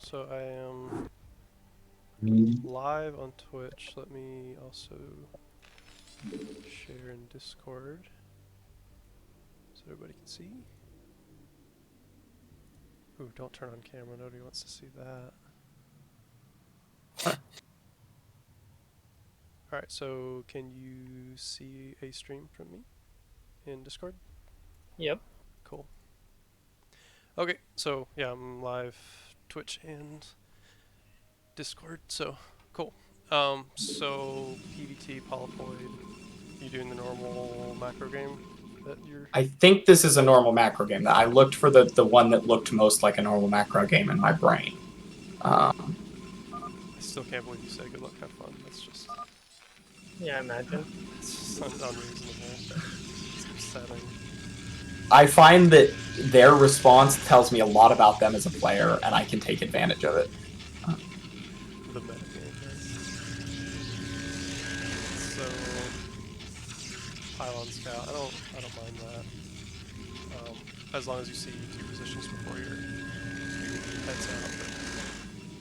So I am live on Twitch. Let me also share in Discord so everybody can see. Ooh, don't turn on camera. Nobody wants to see that. Alright, so can you see a stream from me in Discord? Yep. Cool. Okay, so yeah, I'm live Twitch and Discord, so cool. So PVT, Polyploid, you doing the normal macro game that you're... I think this is a normal macro game. I looked for the one that looked most like a normal macro game in my brain. I still can't believe you say good luck, have fun. That's just... Yeah, I imagine. It's just unreasonable. It's upsetting. I find that their response tells me a lot about them as a player, and I can take advantage of it. The metagame, right? So pylon scout, I don't mind that. As long as you see two positions before your heads out, but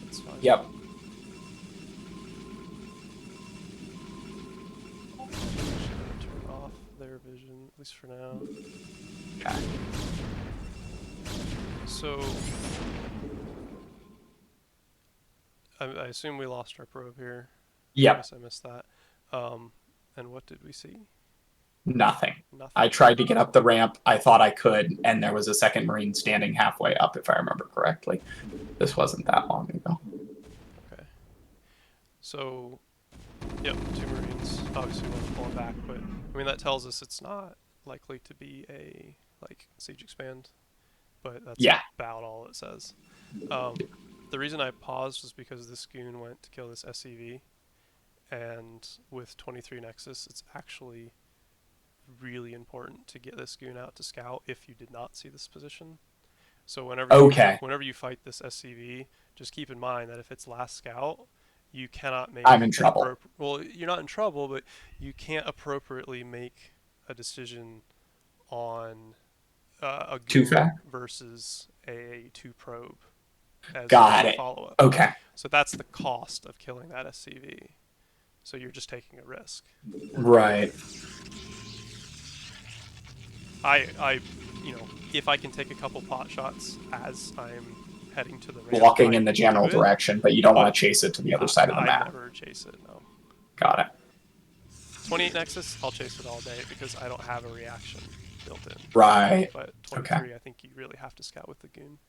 that's fine. Yep. Turn off their vision, at least for now. Okay. So I assume we lost our probe here. I Yep. guess I missed that. And what did we see? Nothing. Nothing. I tried to get up the ramp. I thought I could, and there was a second Marine standing halfway up, if I remember correctly. This wasn't that long ago. Okay. So, yep, two Marines. Obviously, we want to pull them back, but I mean that tells us it's not likely to be a siege expand, but that's about all it says. The reason I paused was because this goon went to kill this SCV, and with 23 Nexus, it's actually really important to get this goon out to scout if you did not see this position. So whenever you fight this SCV, just keep in mind that if it's last scout, you cannot make I'm in trouble. Well, you're not in trouble, but you can't appropriately make a decision on a goon versus a 2 probe as a follow-up. Okay. So that's the cost of killing that SCV. So you're just taking a risk. Right. If I can take a couple pot shots as I'm heading to the ramp, walking in the general direction, but you don't want to chase it to the other side of the map. I never chase it, no. Got it. 28 Nexus, I'll chase it all day because I don't have a reaction built in. Right. But 23, I think you really have to scout with the goon.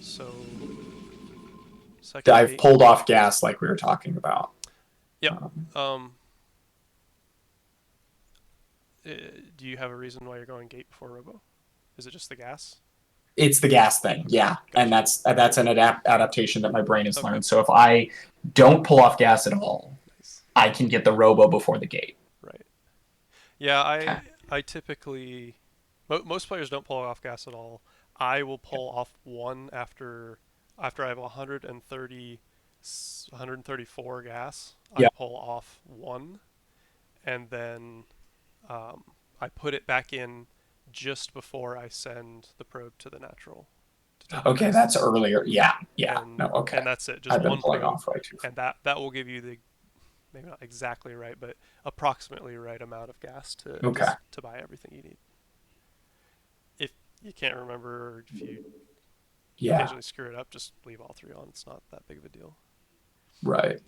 So, I've pulled off gas like we were talking about. Yep. Do you have a reason why you're going gate before robo? Is it just the gas? It's the gas thing, yeah. Gotcha. And that's an adaptation that my brain has learned. So if I don't pull off gas at all, I can get the robo before the gate. Right. Yeah, I typically... Most players don't pull off gas at all. I will pull off one after I have 134 gas. I pull off one, and then I put it back in just before I send the probe to the natural. Okay, that's earlier. Yeah. And that's it. Just one probe, off way too. And that will give you the, maybe not exactly right, but approximately right amount of gas to buy everything you need. If you can't remember, or if you occasionally screw it up, just leave all three on. It's not that big of a deal. Right.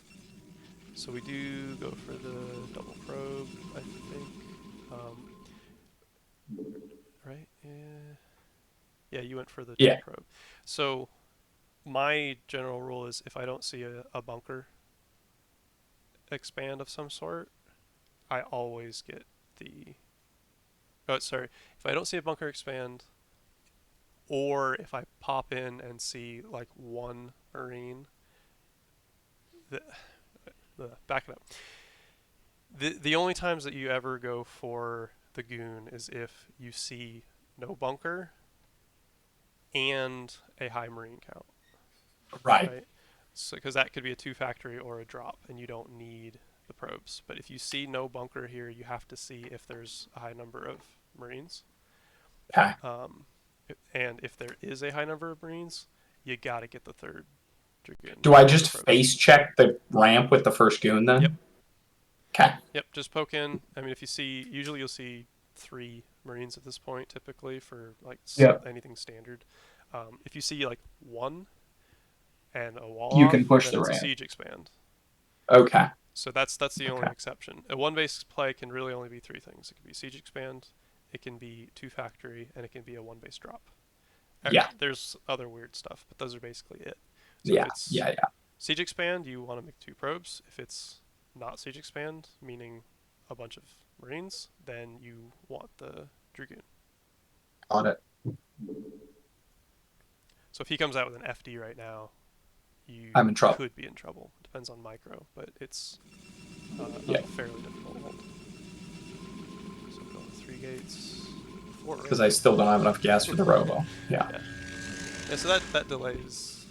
So we do go for the double probe, I think. Right? Yeah, you went for the double probe. So my general rule is if I don't see a bunker expand of some sort, I always get the... Oh, sorry. If I don't see a bunker expand, or if I pop in and see like one Marine... back it up. The only times that you ever go for the goon is if you see no bunker and a high Marine count. Right? So, because that could be a 2 factory or a drop, and you don't need the probes. But if you see no bunker here, you have to see if there's a high number of Marines. Okay. And if there is a high number of Marines, you got to get the third Dragoon. Do I just face check the ramp with the first goon then? Yep. Okay. Yep, just poke in. I mean, if you see, usually you'll see 3 Marines at this point, typically, for like anything standard. If you see like 1 and a wall You off, can push then the it's ramp. a siege expand. Okay. So that's the only exception. A 1-base play can really only be 3 things. It can be siege expand, it can be 2 factory, and it can be a 1-base drop. Yeah. There's other weird stuff, but those are basically it. So Yeah. if it's Yeah. siege expand, you want to make 2 probes. If it's not siege expand, meaning a bunch of Marines, then you want the Dragoon. Got it. So if he comes out with an FD right now, you I'm in trouble. could be in trouble. Depends on micro, but it's Yeah. a fairly difficult hold. So go with 3 gates. Because I still don't have enough gas for the robo. Yeah. Yeah, so that delay is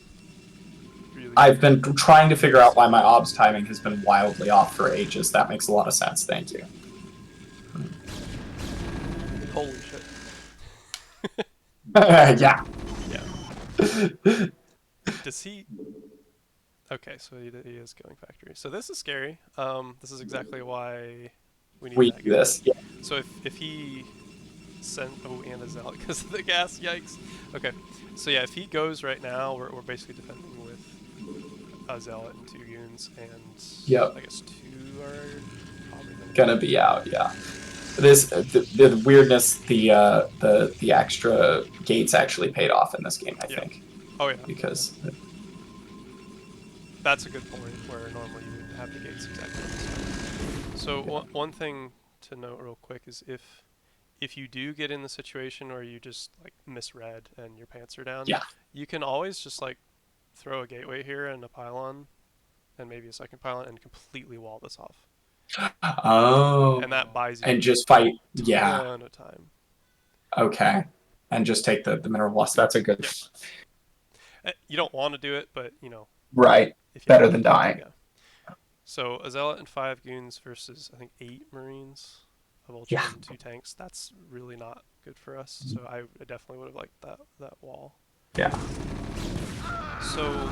really... I've been trying to figure out why my obs timing has been wildly off for ages. That makes a lot of sense. Thank you. Holy shit. Yeah. Yeah. Does he... Okay, so he is going factory. So this is scary. This is exactly why we need that do this. Yeah. So if he sent... Oh, and a zealot because of the gas. Yikes. Okay. So yeah, if he goes right now, we're basically defending with a zealot and 2 goons, and I guess 2 are probably gonna be out. Yeah. The weirdness, the extra gates actually paid off in this game, I think. Oh yeah. Because that's a good point, where normally you wouldn't have the gates exactly on this time. So one thing to note real quick is if you do get in the situation where you just like misread and your pants are down, you can always just like throw a gateway here and a pylon, and maybe a second pylon, and completely wall this off. Oh. And that buys you and just fight. a ton of time. Okay. And just take the mineral loss. That's a good. You don't want to do it, but you know. Right. Better than dying. Yeah. So a zealot and 5 goons versus I think 8 Marines, a vulture and 2 tanks. That's really not good for us. So I definitely would have liked that wall. Yeah. So.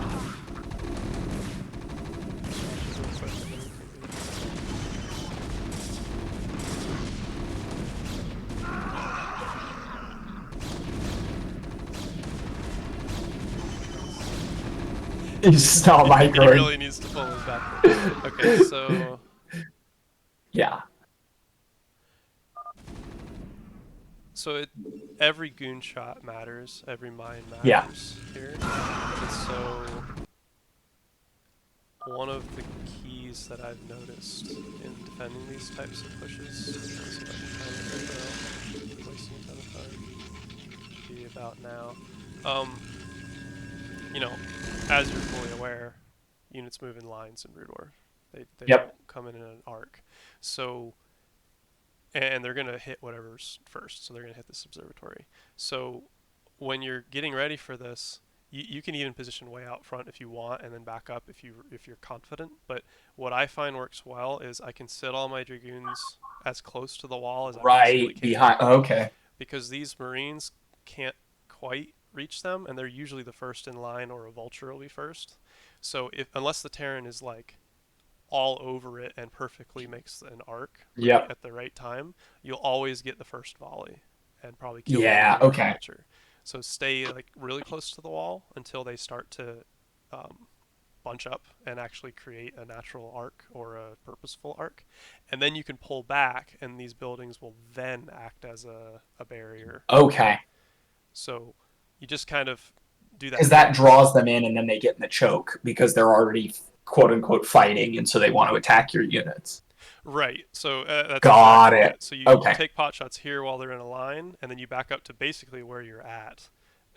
He's still microing. He really needs to pull his back. Okay, so... Yeah. So every goon shot matters, every mine matters here. And so one of the keys that I've noticed in defending these types of pushes, let's see if I can time it without wasting a ton of time, be about now. You know, as you're fully aware, units move in lines in Brood War. They don't come in an arc. So, and they're going to hit whatever's first. So they're going to hit this observatory. So when you're getting ready for this, you can even position way out front if you want, and then back up if you're confident. But what I find works well is I can sit all my Dragoons as close to the wall as I possibly can. Behind. Okay. Because these Marines can't quite reach them, and they're usually the first in line, or a vulture will be first. So unless the Terran is like all over it and perfectly makes an arc at the right time, you'll always get the first volley and probably kill the vulture. So stay like really close to the wall until they start to bunch up and actually create a natural arc or a purposeful arc, and then you can pull back, and these buildings will then act as a barrier. Okay. So you just kind of do that. Because that draws them in, and then they get in the choke because they're already quote unquote fighting, and so they want to attack your units. Right. So that's got it. So you take pot shots here while they're in a line, and then you back up to basically where you're at,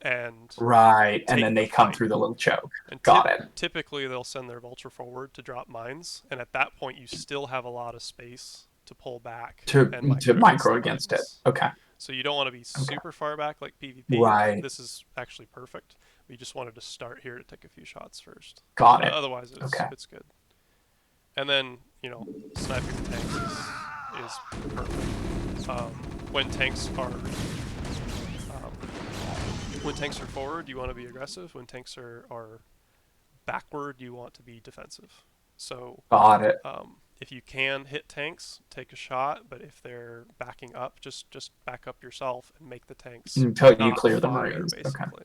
and and then they come through the little choke. And got it. Typically, they'll send their vulture forward to drop mines, and at that point, you still have a lot of space to pull back to micro against it. Okay. So you don't want to be super far back like PvP. Right. This is actually perfect. We just wanted to start here to take a few shots first. Got it. Otherwise, it's good. And then, you know, sniping the tanks is perfect. When tanks are when tanks are forward, you want to be aggressive. When tanks are backward, you want to be defensive. So Got it. if you can hit tanks, take a shot. But if they're backing up, just back up yourself and make the tanks Until you not clear the fire, Marines. Okay. basically.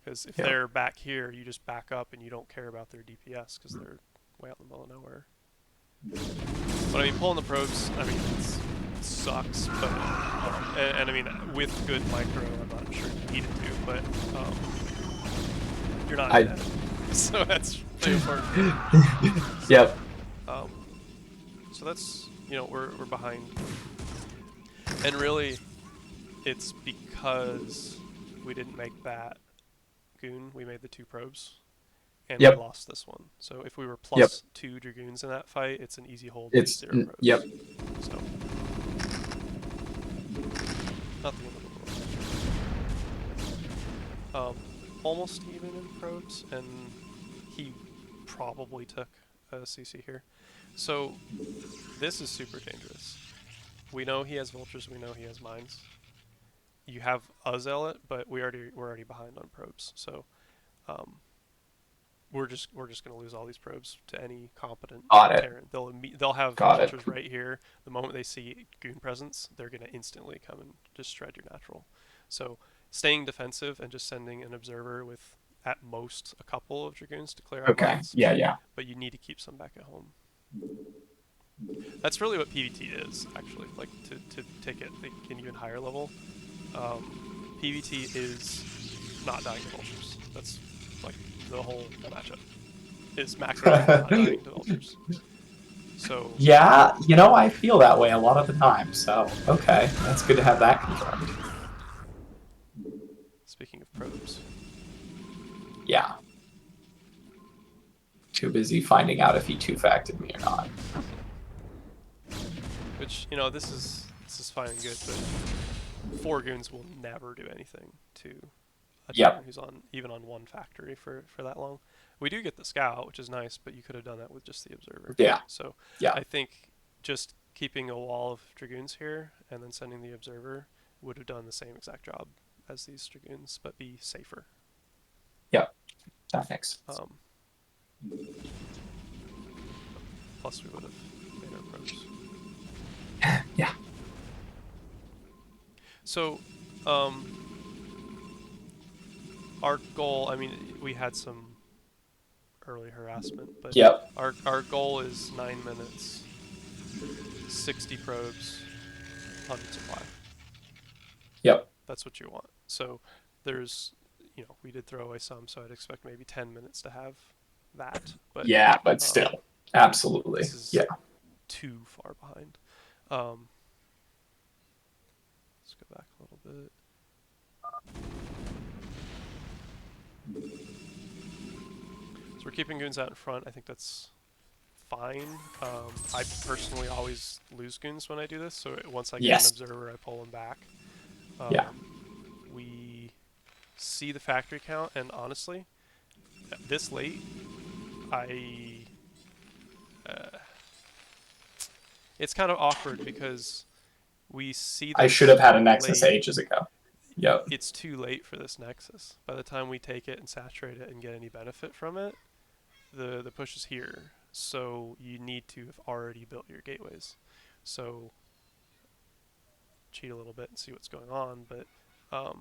Because if Yep. they're back here, you just back up and you don't care about their DPS because they're way out in the middle of nowhere. But I mean, pulling the probes, I mean, it sucks. But and I mean, with good micro, I'm not sure you need it to, but you're not dead. So that's pretty important. Yep. So that's, you know, we're behind. And really, it's because we didn't make that goon, we made the 2 probes, and Yep. we lost this one. So if we were Yep. plus 2 dragoons in that fight, it's an easy hold. It's 0 probes. yep. So not the end of the world. Almost even in probes, and he probably took a CC here. So this is super dangerous. We know he has vultures. We know he has mines. You have a zealot, but we're already behind on probes. So we're just gonna lose all these probes to any competent Terran. They'll have vultures right here. The moment they see goon presence, they're gonna instantly come and just shred your natural. So staying defensive and just sending an observer with at most a couple of dragoons to clear out mines. Yeah. But you need to keep some back at home. That's really what PvT is, actually. Like to take it like, an even higher level. PvT is not dying to vultures. That's like the whole matchup. Is maxing out not dying to vultures. So yeah, you know, I feel that way a lot of the time. So okay, that's good to have that confirmed. Speaking of probes. Yeah. Too busy finding out if he 2-facted me or not. Which, you know, this is fine and good, but 4 goons will never do anything to a Terran who's on even on 1 factory for that long. We do get the scout, which is nice, but you could have done that with just the observer. Yeah. So yeah. I think just keeping a wall of dragoons here and then sending the observer would have done the same exact job as these dragoons, but be safer. Yep, that makes sense. Plus, we would have made our probes. Yeah. So, our goal, I mean, we had some early harassment, but our goal is 9 minutes, 60 probes, 100 supply. Yep. That's what you want. So there's, you know, we did throw away some, so I'd expect maybe 10 minutes to have that. But yeah, but still, absolutely. This is too far behind. Let's go back a little bit. So we're keeping goons out in front. I think that's fine. I personally always lose goons when I do this, so once I get an observer, I pull them back. We see the factory count, and honestly, this late, it's kind of awkward because we see this I should have had a Nexus late. ages ago. Yep. It's too late for this Nexus. By the time we take it and saturate it and get any benefit from it, the push is here. So you need to have already built your gateways. So cheat a little bit and see what's going on, but I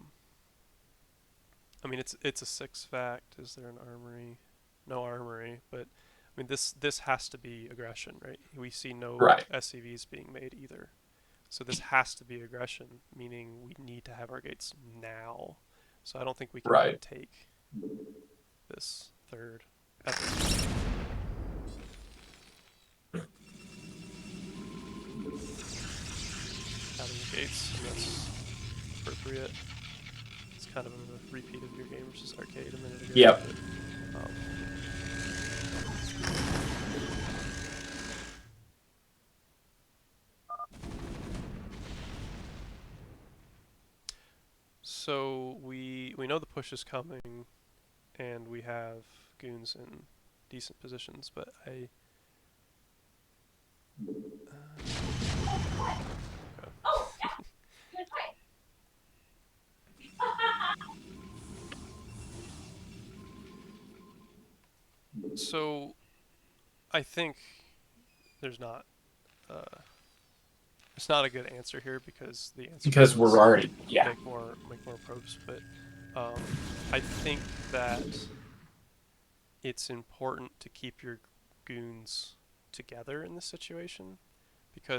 mean it's a 6 fact. Is there an armory? No armory, but I mean this has to be aggression, right? We see no SCVs being made either. So this has to be aggression, meaning we need to have our gates now. So I don't think we can even take this third at this point. Having the gates, and that's appropriate. It's kind of a repeat of your game versus arcade a minute ago. Yep. But, so we know the push is coming, and we have goons in decent positions, but I. So I think there's not uh, it's not a good answer here because the answer Because we're was already, yeah. make more probes, but I think that it's important to keep your goons together in this situation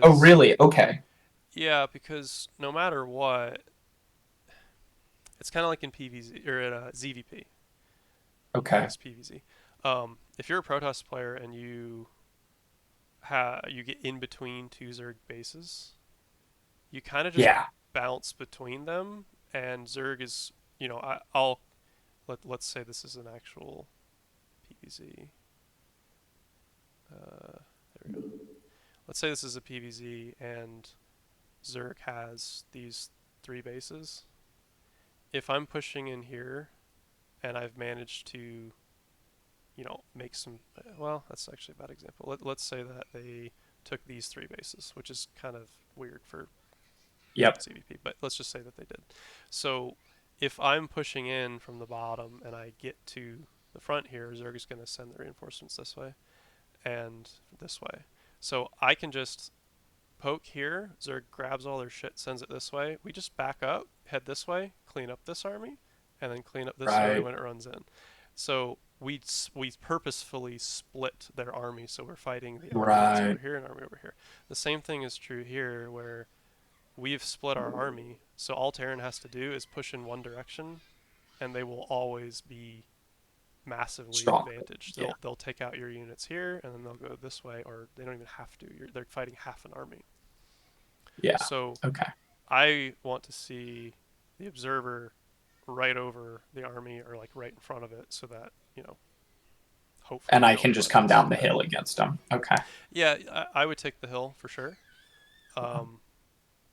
Oh, because really? Okay. yeah, because no matter what, it's kind of like in PvZ or at ZVP, I Okay. guess PvZ. If you're a Protoss player and you get in between two Zerg bases, you kind of just Yeah. bounce between them, and Zerg is, I'll let's say this is an actual PvZ. There we go. Let's say this is a PvZ and Zerg has these three bases. If I'm pushing in here and I've managed to, make some, well, that's actually a bad example. Let's say that they took these three bases, which is kind of weird for Yep. CVP, but let's just say that they did. So if I'm pushing in from the bottom and I get to the front here, Zerg is going to send the reinforcements this way and this way. So I can just poke here, Zerg grabs all their shit, sends it this way. We just back up, head this way, clean up this army, and then clean up this army Right. when it runs in. So we purposefully split their army, so we're fighting the army that's over Right. here and army over here. The same thing is true here, where we've split our army, so all Terran has to do is push in one direction, and they will always be massively Strong. advantaged. Yeah. They'll take out your units here, and then they'll go this way, or they don't even have to. They're fighting half an army. Yeah. So Okay. I want to see the observer right over the army or like right in front of it, so that hopefully And we I don't can just run come into down the that. hill against them. Okay. Yeah, I would take the hill for sure. Um,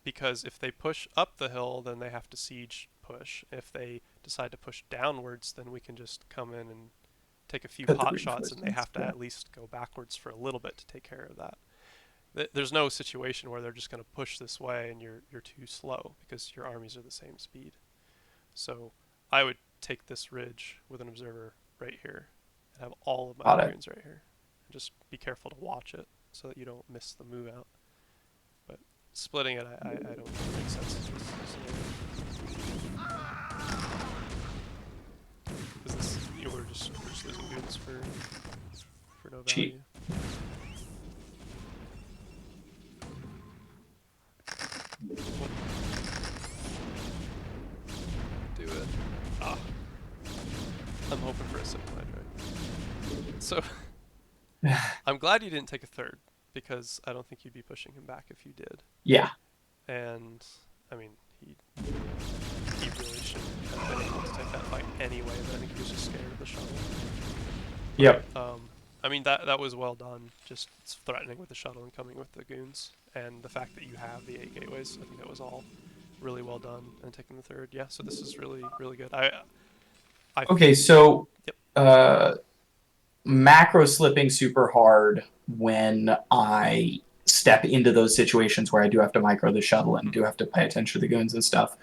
because if they push up the hill, then they have to siege push. If they decide to push downwards, then we can just come in and take a few Put the pot shots, and they reinforcements. have to Yeah. at least go backwards for a little bit to take care of that. There's no situation where they're just going to push this way and you're too slow because your armies are the same speed. So I would take this ridge with an observer right here and have all of my Got it. Dragoons right here. And just be careful to watch it so that you don't miss the move out. But splitting it, I don't think makes sense in this scenario. Because we're just losing goons for no Cheap. value. Do it. Ah, I'm hoping for a simple right? So I'm glad you didn't take a third because I don't think you'd be pushing him back if you did. Yeah. And I mean, he really shouldn't have been able to take that fight anyway. But I think he was just scared of the shuttle. But Yep. I mean that was well done. Just threatening with the shuttle and coming with the goons, and the fact that you have the 8 gateways. I think that was all really well done. And taking the third, yeah. So this is really really good. I Okay. So, Yep. uh, macro slipping super hard when I step into those situations where I do have to micro the shuttle and do have to pay attention to the goons and stuff.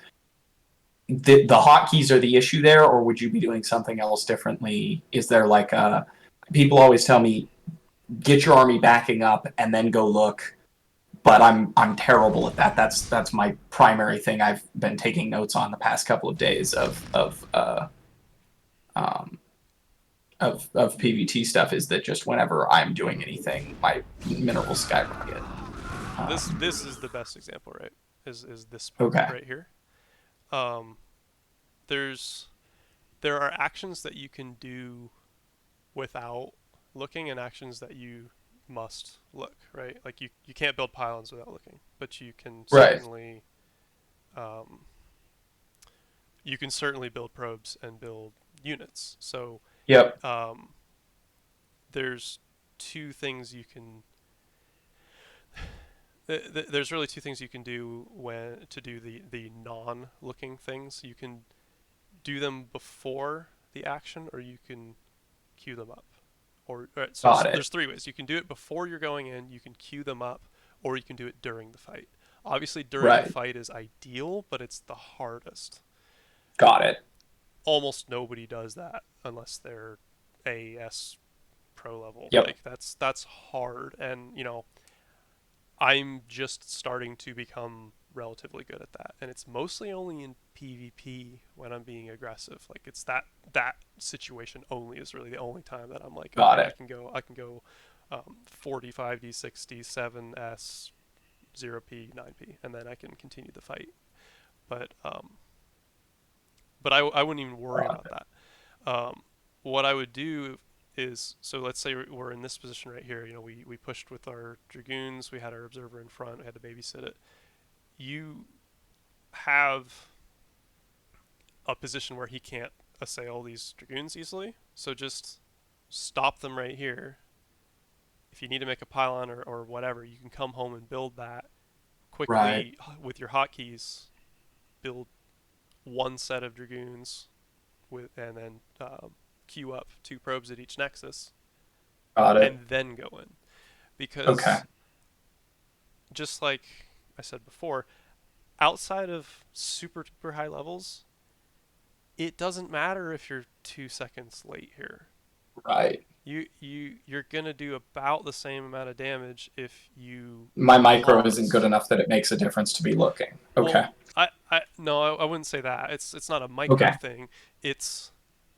The hotkeys are the issue there, or would you be doing something else differently? Is there like a people always tell me get your army backing up and then go look, but I'm terrible at that. That's my primary thing I've been taking notes on the past couple of days um, of PVT stuff is that just whenever I'm doing anything, my minerals skyrocket. This is the best example, right? Is this part Okay. right here? Um, there's there are actions that you can do without looking and actions that you must look, right? Like you can't build pylons without looking, but Right. um, you can certainly build probes and build units. So Yep. um, there's two things you can there's really two things you can do when to do the non-looking things. You can do them before the action, or you can queue them up. Or right, so Got it. there's three ways. You can do it before you're going in. You can queue them up, or you can do it during the fight. Obviously, during the Right. fight is ideal, but it's the hardest. Got it. Almost nobody does that unless they're AES pro level. Yep. Like that's hard, and I'm just starting to become relatively good at that, and it's mostly only in PvP when I'm being aggressive. Like it's that situation only is really the only time that I'm like, Got okay, it. I can go 45D, 60, 7S, 0P, 9P, and then I can continue the fight. But I wouldn't even worry Got about it. that. What I would do is, so let's say we're in this position right here. We pushed with our dragoons. We had our observer in front. We had to babysit it. You have a position where he can't assail these dragoons easily. So just stop them right here. If you need to make a pylon or whatever, you can come home and build that Right. quickly with your hotkeys. Build one set of dragoons and then queue up 2 probes at each nexus, Got it. and then go in. Okay. Because just like I said before, outside of super duper high levels, it doesn't matter if you're 2 seconds late here. Right. You're gonna do about the same amount of damage if you My micro isn't good pause. enough that it makes a difference to be looking. Well, Okay. I no, I wouldn't say that. It's not a micro Okay. thing. It's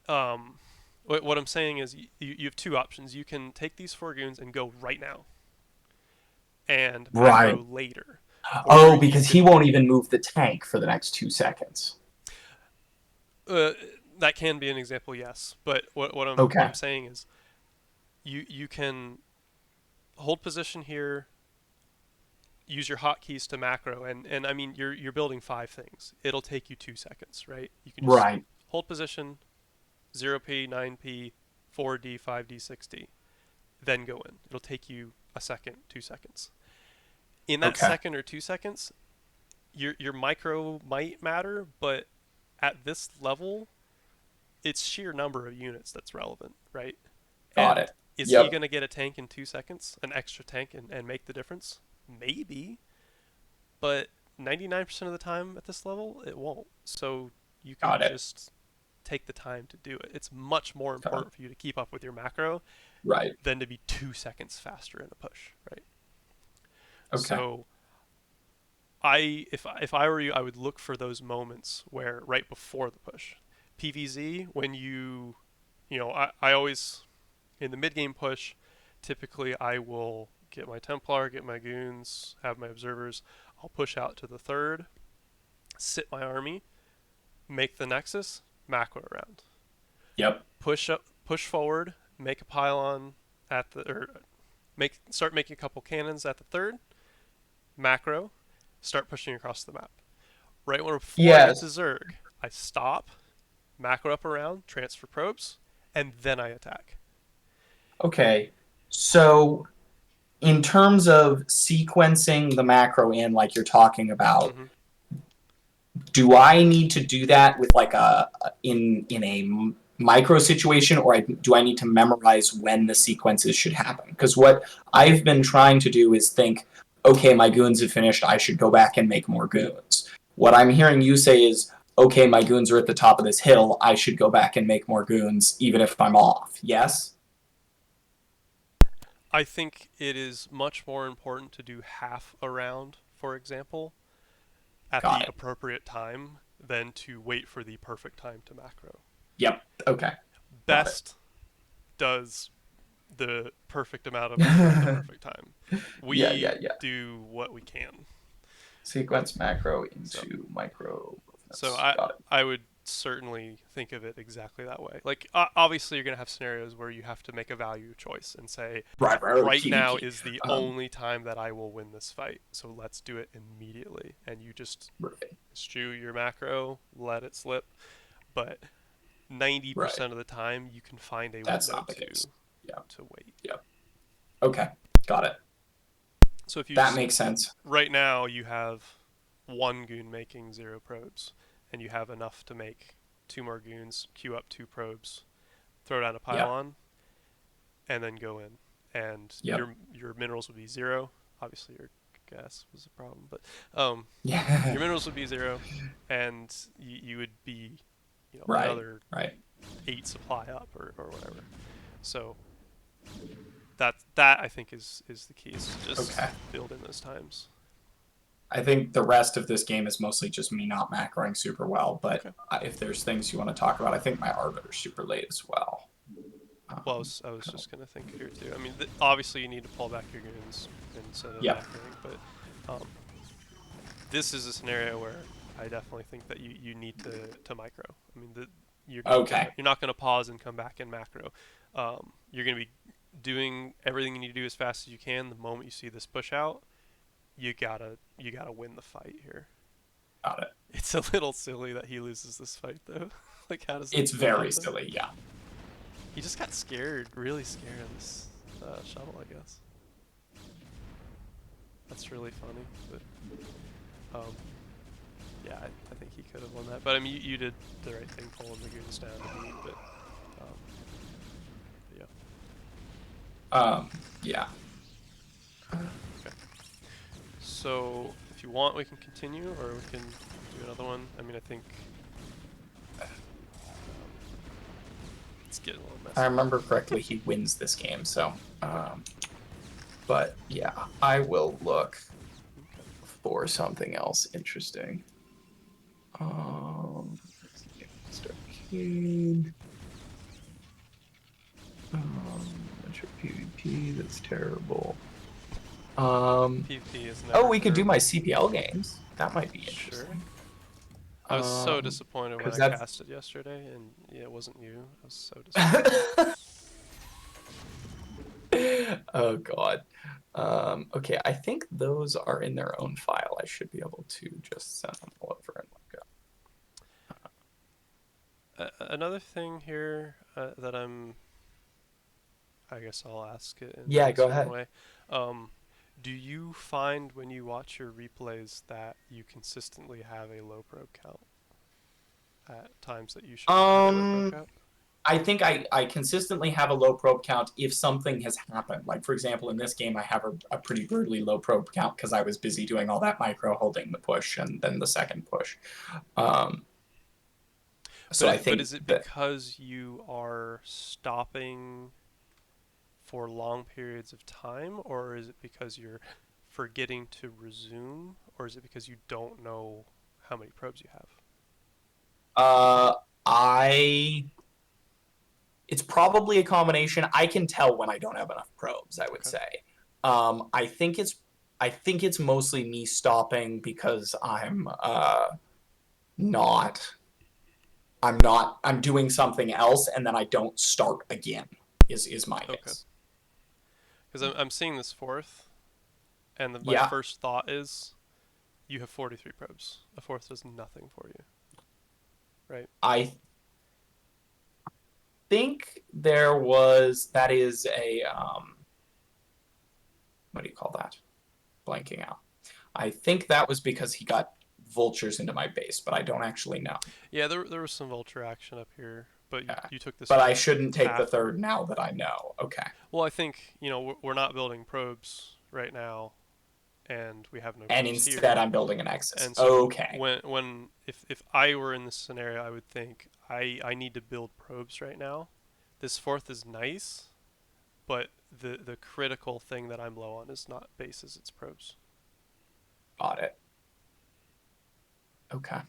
um, what I'm saying is you have 2 options. You can take these 4 goons and go right now and Right. macro later, or Oh, you because he can. won't even move the tank for the next 2 seconds. Uh, that can be an example, yes. But what I'm Okay. saying is you can hold position here, use your hotkeys to macro, and I mean you're building 5 things. It'll take you 2 seconds, right? You can just Right. hold position, 0P, 9P, 4D, 5D, 6D, then go in. It'll take you a second, 2 seconds. In that Okay. second or 2 seconds, your micro might matter, but at this level, it's sheer number of units that's relevant, right? Got And it. is he Yep. going to get a tank in 2 seconds, an extra tank, and make the difference? Maybe, but 99% of the time at this level, it won't. So you can Got it. just take the time to do it. It's much more Got it. important for you to keep up with your macro Right. than to be 2 seconds faster in a push, right? Okay. So if I were you, I would look for those moments where right before the push, PVZ when I always in the mid game push, typically I will get my Templar, get my goons, have my observers. I'll push out to the third, sit my army, make the nexus, macro around, Yep. push forward, make a pylon at the or start making a couple cannons at the third, macro, start pushing across the map. Right when before I get to Yes. Zerg, I stop, macro up around, transfer probes, and then I attack. Okay. So, in terms of sequencing the macro in, like you're talking about, Mm-hmm. do I need to do that with like in a micro situation, or do I need to memorize when the sequences should happen? Because what I've been trying to do is think, okay, my goons have finished. I should go back and make more goons. What I'm hearing you say is, okay, my goons are at the top of this hill. I should go back and make more goons, even if I'm off. Yes. I think it is much more important to do half a round, for example, at Got the it. appropriate time than to wait for the perfect time to macro. Yep. Okay. Got Best does the perfect amount of macro at the it. perfect time. Yeah. We Yeah. Yeah. do what we can. Sequence macro So into micro so movements. I Got it. I would certainly think of it exactly that way. Like obviously you're going to have scenarios where you have to make a value choice and say Right. Right. right Key. now Key. is the Um. only time that I will win this fight. So let's do it immediately. And you just Right. eschew your macro, let it slip. But Right. 90% of the time, you can find a That's window not the case. Yeah. to wait. Yeah. Okay. Got it. So if you That just makes sense. right now you have 1 goon making 0 probes, and you have enough to make 2 more goons, queue up 2 probes, throw down a Yeah. pylon, and then go in. And Yep. your minerals would be 0. Obviously, your gas was a problem, but Yeah. your minerals would be 0, and you would be, Right. another Right. 8 supply up or whatever. So That I think is the key. Is just Okay. build in those times. I think the rest of this game is mostly just me not macroing super well, but Okay. if there's things you want to talk about, I think my Arbiter's super late as well. Well, I was I don't- just gonna think here too. I mean, obviously you need to pull back your goons instead of Yep. macroing, but this is a scenario where I definitely think that you need to micro. I mean, Okay. you're not gonna pause and come back and macro. You're gonna be doing everything you need to do as fast as you can. The moment you see this push out, you gotta win the fight here. Got it. It's a little silly that he loses this fight though. Like, how does that It's even very happen? silly, yeah. He just got scared, really scared of this shuttle, I guess. That's really funny, but yeah, I think he could have won that. But I mean, you did the right thing pulling the goons down to beat, um, but Yeah. yeah. Okay. So if you want, we can continue, or we can do another one. I mean, I think it's getting a little I messy. remember correctly, he wins this game, so. But yeah, I will look Okay. for something else interesting. Arcade. Bunch PvP. That's terrible. PvP is Oh, never we could do terrible. my CPL games. That might be Sure. interesting. I was so disappointed when Because I that's. casted yesterday, and yeah, it wasn't you. I was so disappointed. Oh God. Okay, I think those are in their own file. I should be able to just send them all over in one go. Another thing here that I guess I'll ask it in Yeah, a go certain ahead. way. Um, do you find when you watch your replays that you consistently have a low probe count at times that you shouldn't have a low probe Um, count? I think I consistently have a low probe count if something has happened. Like, for example, in Okay. this game, I have a pretty brutally low probe count because I was busy doing all that micro holding the push and then the second push. Um, so I But think is it that because you are stopping for long periods of time, or is it because you're forgetting to resume, or is it because you don't know how many probes you have? uh, I it's probably a combination. I can tell when I don't have enough probes, I would Okay. say. I think it's mostly me stopping because not I'm doing something else and then I don't start again is my Okay. guess. Because I'm seeing this fourth, and my Yeah, first thought is you have 43 probes. A fourth does nothing for you, right? I think that is a what do you call that? Blanking out. I think that was because he got vultures into my base, but I don't actually know. Yeah, there was some vulture action up here, but Yeah. you took this But I fourth shouldn't take the path. third now that I know. Okay. Well, I think we're not building probes right now, and we have no And probes instead here. I'm building an Nexus. And so Okay. when if I were in this scenario, I would think I need to build probes right now. This fourth is nice, but the critical thing that I'm low on is not bases, it's probes. Got it. Okay.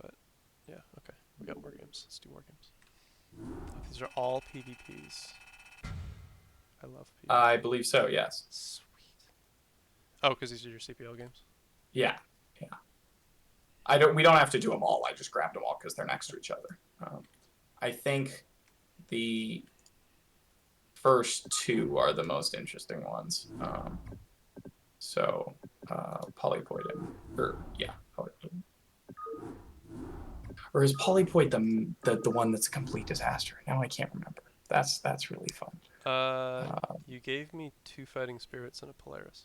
But yeah, okay. We got more games. Let's do more games. These are all PvPs. I love I PvP. believe so, yes. Sweet. Oh, because these are your CPL games? Yeah. Yeah. We don't have to do them all. I just grabbed them all because they're next to each other. I think the first two are the most interesting ones. So polypoid yeah, polypoid. Or is polypoid the one that's a complete disaster? Now I can't remember. That's really fun. You gave me 2 fighting spirits and a Polaris.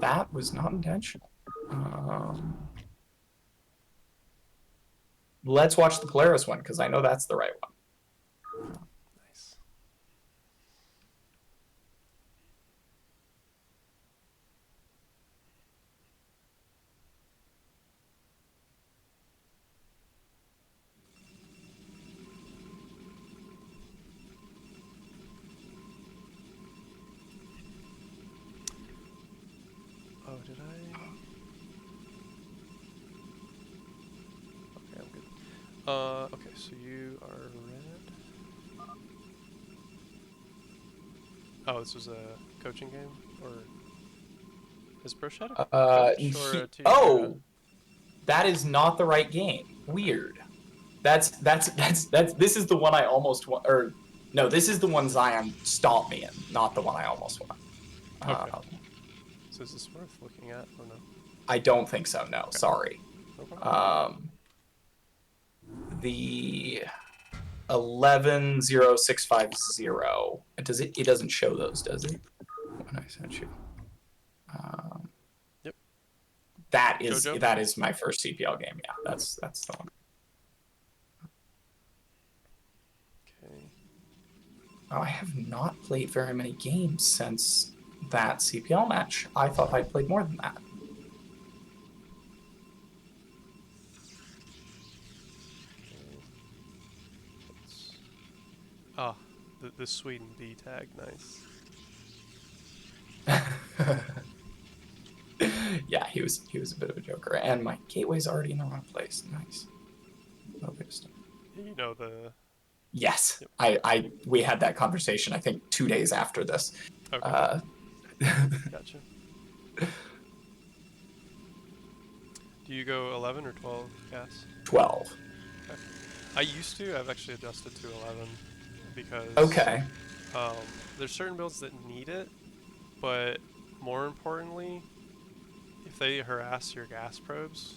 That was not intentional. Let's watch the Polaris one because I know that's the right one. Nice. did I? Okay, I'm good. Okay, so you are red. Oh, this was a coaching game? Or is Brochette a coach or a teacher? Oh, that is not the right game. Weird. That's this is the one I almost won, or no, this is the one Zion stopped me in, not the one I almost won. Okay. So is this worth looking at or no? I don't think so. No, Okay. sorry. No problem. The 110650. Does it? It doesn't show those, does it? When I sent you. Yep. That JoJo? is my first CPL game. Yeah, that's the one. Okay. Oh, I have not played very many games since that CPL match. I thought I'd played more than that. Ah, the Sweden B tag, nice. Yeah, he was a bit of a joker, and my gateway's already in the wrong place. Nice. Oh, good stuff. You know the. Yes, Yep. we had that conversation. I think 2 days after this. Okay. Gotcha. Do you go 11 or 12 gas? 12. Okay. I used to. I've actually adjusted to 11 because. Okay. There's certain builds that need it, but more importantly, if they harass your gas probes,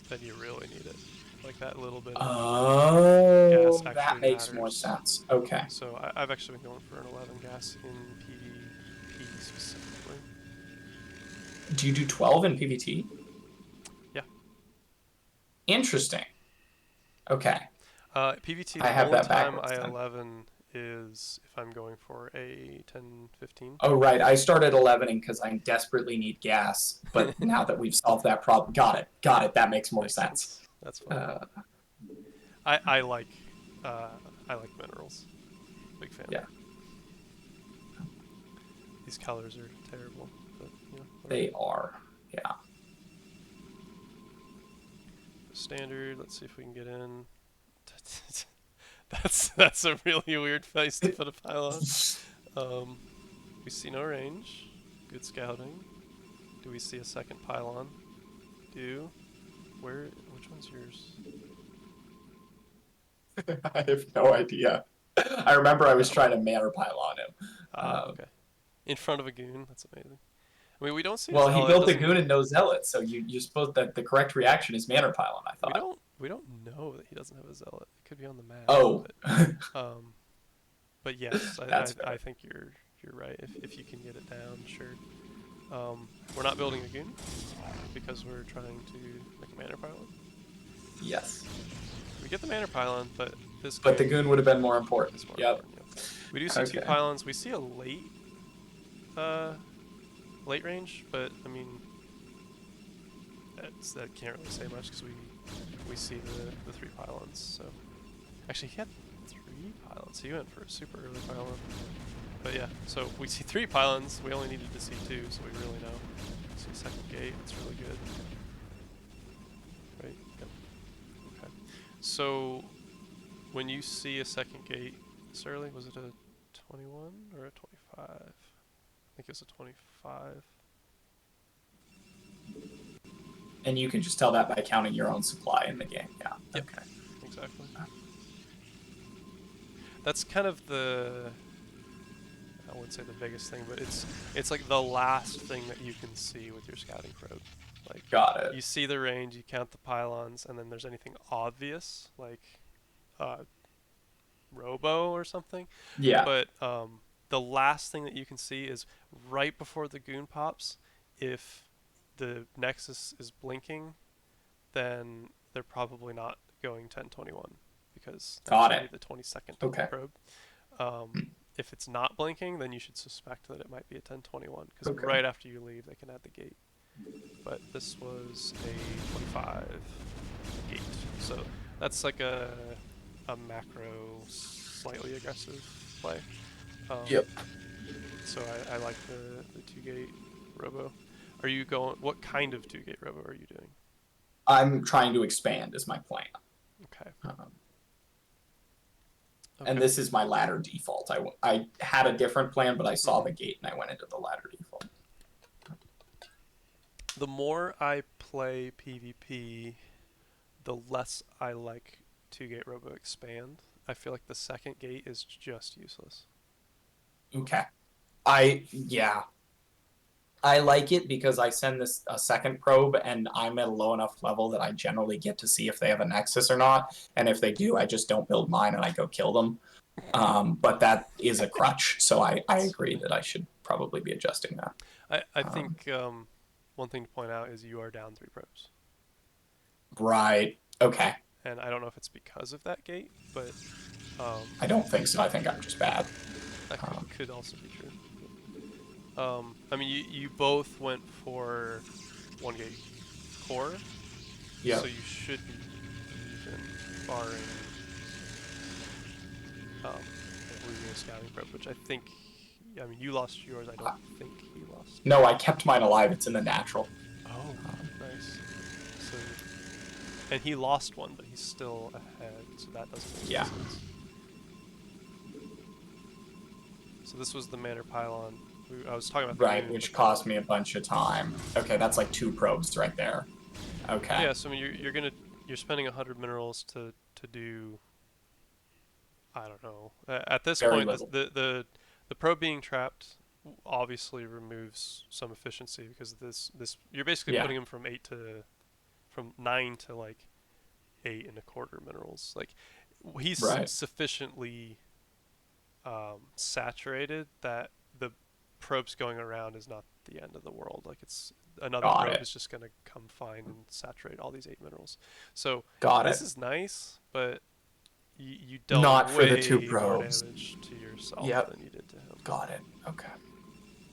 then you really need it. Like that little bit of Oh, gas that actually makes more matters. sense. Okay. So I've actually been going for an 11 gas in PvP specifically. Do you do 12 in PvT? Yeah. Interesting. Okay. PvT, I the have only that time backwards I then. 11 is if I'm going for a 10-15. Oh, right. I started 11ing because I desperately need gas. But now that we've solved that problem, got it. That makes more Makes sense. That's fine. Uh, I like minerals. Big fan. Yeah. These colors are terrible, but you know, They are. Yeah. standard. Let's see if we can get in. That's a really weird place to put a pylon. We see no range. Good scouting. Do we see a second pylon? Do. Where? Which one's yours? I have no idea. I remember I was Oh. trying to manor pile on him. Okay. In front of a goon. That's amazing. I mean, we don't see. Well, A he zealot. built the Doesn't- goon and no zealot, so you suppose that the correct reaction is manor pylon, I We thought. don't know that he doesn't have a zealot. It could be on the map. Oh. But yes, That's I think you're right. If you can get it down, sure. We're not building a goon because we're trying to make a manor pylon. Yes. We get the manor pylon, but this. But the goon would have been more important. is more Yep. important, yeah. We do see two Okay. pylons. We see a late range, but I mean, that can't really say much because we see the three pylons. So actually, he had 3 pylons. He went for a super early pylon. But yeah, so we see 3 pylons. We only needed to see 2, so we really know. See a second gate. It's really good. Right. Yep. Okay. So when you see a second gate this early, was it a 21 or a 25? I think it was a 25. And you can just tell that by counting your own supply in the game. Yeah. Yep. Okay. Exactly. That's kind of the, I wouldn't say the biggest thing, but it's like the last thing that you can see with your scouting probe. Like, Got it. you see the range, you count the pylons, and then there's anything obvious like robo or something. Yeah. But the last thing that you can see is right before the goon pops. If the nexus is blinking, then they're probably not going 1021 because Got that's it. the 22nd Okay. probe. If it's not blinking, then you should suspect that it might be a 1021 because Okay. right after you leave, they can add the gate. But this was a 25 gate, so that's like a macro, slightly aggressive play. Yep. So I like the 2 gate robo. Are you going? What kind of two-gate robo are you doing? I'm trying to expand is my plan. Okay. Um, and Okay. this is my ladder default. I had a different plan, but I saw the Mhm. gate and I went into the ladder default. The more I play PvP, the less I like two-gate robo expand. I feel like the second gate is just useless. Okay. Yeah. I like it because I send this a second probe and I'm at a low enough level that I generally get to see if they have a nexus or not. And if they do, I just don't build mine and I go kill them. But that is a crutch, so I It's agree funny. that I should probably be adjusting that. I Um, think one thing to point out is you are down 3 probes, right. Okay. and I don't know if it's because of that gate, but I don't think so. I think I'm just bad. that Um, could also be true. I mean, you both went for 1 gate core, yeah. so you should be even, barring um, losing a scouting probe, which I think. I mean, you lost yours. I don't think he lost. No, I kept mine alive. It's in the natural. Oh, Um, nice. So, and he lost one, but he's still ahead, so that doesn't make yeah. any sense. So this was the Manor Pylon. I was talking about the Right, moon, but which that. cost me a bunch of time. Okay, that's like 2 probes right there. Okay. Yeah, so I mean, you're spending 100 minerals to do. I don't know. At this Very point, little. the probe being trapped obviously removes some efficiency because this you're basically Yeah. putting him from 9 to like 8.25 minerals. Like he's Right. sufficiently saturated that the probes going around is not the end of the world. Like it's another Got probe it. is just gonna come find and saturate all these 8 minerals. So Got this it. is nice, but you dealt Not for the two way more probes. damage to yourself Yep. than you did to him. Got it. Okay.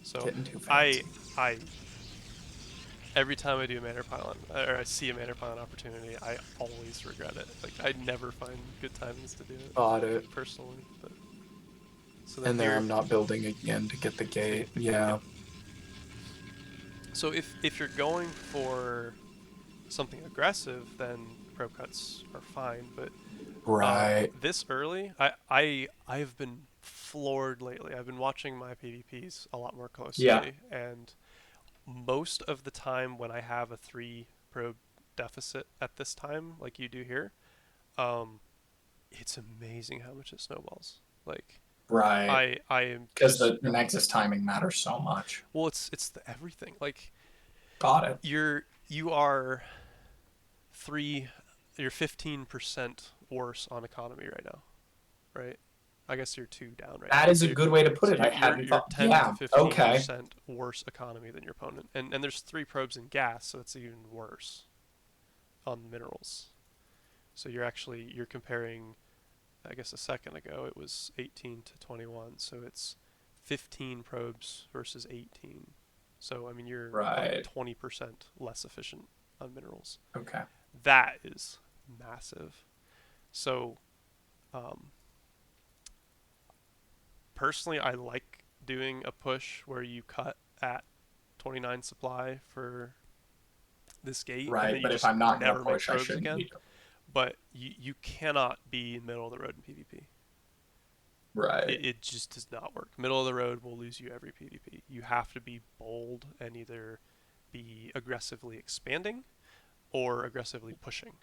So Getting too I fancy. I every time I do a Manor Pylon or I see a Manor Pylon opportunity, I always regret it. Like I never find good timings to do it Got it. personally. But so then And there here, I'm not building again to get the gate. Yeah. yep. So if you're going for something aggressive, then probe cuts are fine. But Right. this early, I've been floored lately. I've been watching my PvPs a lot more Yeah. closely, and most of the time when I have a 3 probe deficit at this time, like you do here, um, it's amazing how much it snowballs. Like Right. I am Because just the Nexus timing matters so much. well, it's the everything. Like Got it. you are three, you're 15% worse on economy right now, right? I guess you're 2 down right That now. is a good way to put So it. I you're hadn't you're thought. 10 to Yeah. Okay. 15% worse economy than your opponent, and there's 3 probes in gas, so it's even worse on minerals. So you're comparing. I guess a second ago it was 18 to 21, so it's 15 probes versus 18. So I mean you're like Right. 20% less efficient on minerals. Okay. That is massive. So, um, personally, I like doing a push where you cut at 29 supply for this gate, and then Right. you But if just I'm not going to never make push, I probes shouldn't again. be. But you cannot be middle of the road in PvP. Right. It just does not work. Middle of the road will lose you every PvP. You have to be bold and either be aggressively expanding or aggressively pushing.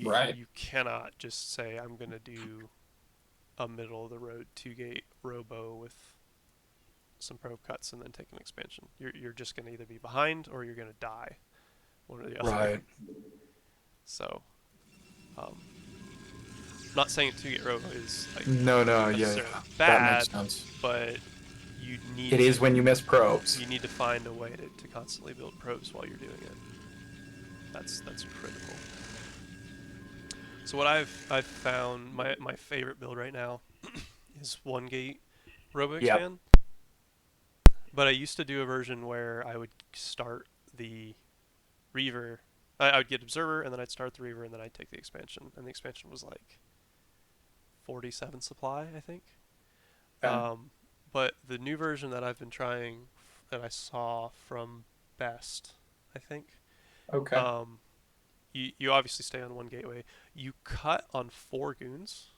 Right. You cannot just say I'm gonna do a middle of the road 2 gate robo with some probe cuts and then take an expansion. You're just gonna either be behind or you're gonna die, one or the other. Right. So, um, I'm not saying 2 gate robo is like No, no, yeah, necessarily yeah. That makes bad, sense. but you need It is when you miss probes. you need to find a way to constantly build probes while you're doing it. That's critical. So what I've found my favorite build right now is 1 gate robo Yep. expand. But I used to do a version where I would start the Reaver. I would get Observer, and then I'd start the Reaver, and then I'd take the expansion. And the expansion was like 47 supply, I think. Okay. But the new version that I've been trying, that I saw from best, I think. Okay. Um, you obviously stay on one gateway. You cut on 4 goons,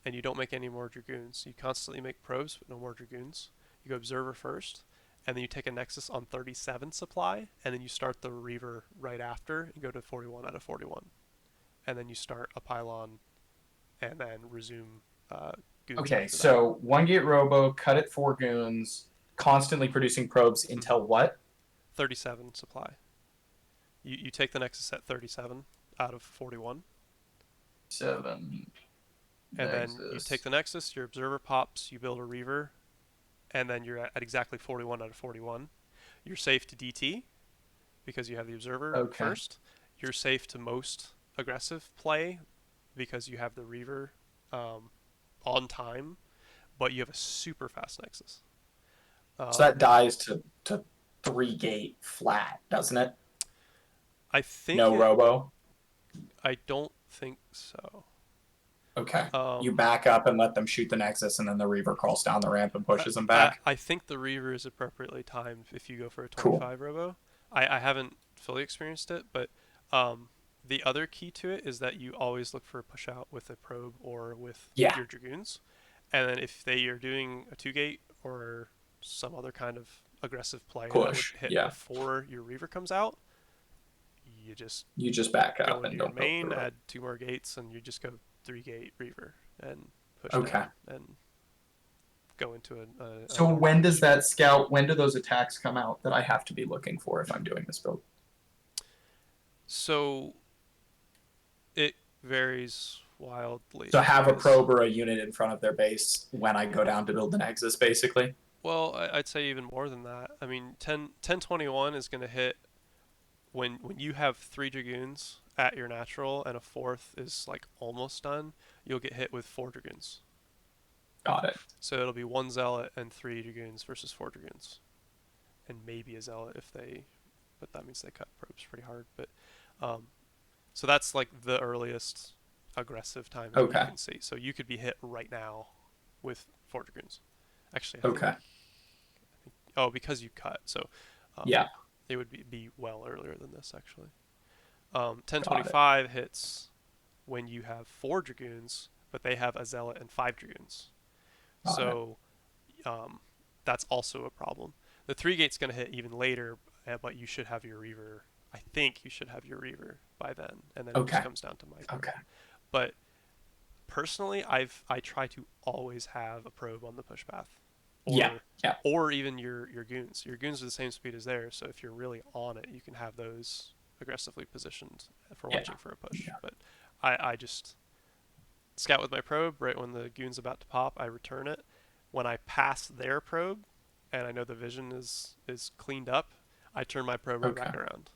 and you don't make any more dragoons. You constantly make probes, but no more dragoons. You go observer first, and then you take a nexus on 37 supply, and then you start the reaver right after and go to 41 out of 41, and then you start a pylon, and then resume goons Okay, after that. so one gate robo, cut it 4 goons, constantly producing probes until what? 37 supply. You take the nexus at 37 out of 41, 7 and then you take nexus. the nexus, your observer pops, you build a reaver, and then you're at exactly 41 out of 41. You're safe to DT because you have the observer Okay. first. You're safe to most aggressive play because you have the reaver um, on time, but you have a super fast nexus. So that dies to 3 gate flat, doesn't it? I think No it. robo. I don't think so. Okay. You Um, back up and let them shoot the nexus, and then the reaver crawls down the ramp and I, pushes them back. I think the reaver is appropriately timed if you go for a Cool. 25 robo. I haven't fully experienced it, but um, the other key to it is that you always look for a push out with a probe or with Yeah. your dragoons. And then if they are doing a 2 gate or some other kind of aggressive play that would Push. hit Yeah. before your reaver comes out, you just You just back go up into and your don't build the main, rope. add 2 more gates, and you just go 3 gate reaver and push Okay. down and go into a So normal when does push. that scout? When do those attacks come out that I have to be looking for if I'm doing this build? So it varies wildly So have a because, probe or a unit in front of their base when I go down to build the nexus, basically. well, I'd say even more than that. I mean, 1021 is going to hit when you have 3 dragoons at your natural and a fourth is like almost done, you'll get hit with 4 dragoons. Got it. So it'll be 1 zealot and 3 dragoons versus 4 dragoons. And maybe a zealot if they, but that means they cut probes pretty hard. But um, so that's like the earliest aggressive timing you Okay. can see. So you could be hit right now with 4 dragoons. Actually, Okay. oh, because you cut. So Yeah. it would be well earlier than this actually. Got it. 1025 hits when you have 4 dragoons, but they have a zealot and 5 dragoons. Got it. So that's also a problem. The 3 gate's going to hit even later, but you should have your reaver. I think you should have your reaver by then, and then it just Okay. comes down to micro. Okay. But personally, I try to always have a probe on the push path, or Yeah. Yeah. or even your goons. Your goons are the same speed as theirs, so if you're really on it, you can have those aggressively positioned for Yeah. watching for a push. Yeah. But I just scout with my probe right when the goon's about to pop. I return it. When I pass their probe, and I know the vision is cleaned up, I turn my probe right Okay. back around,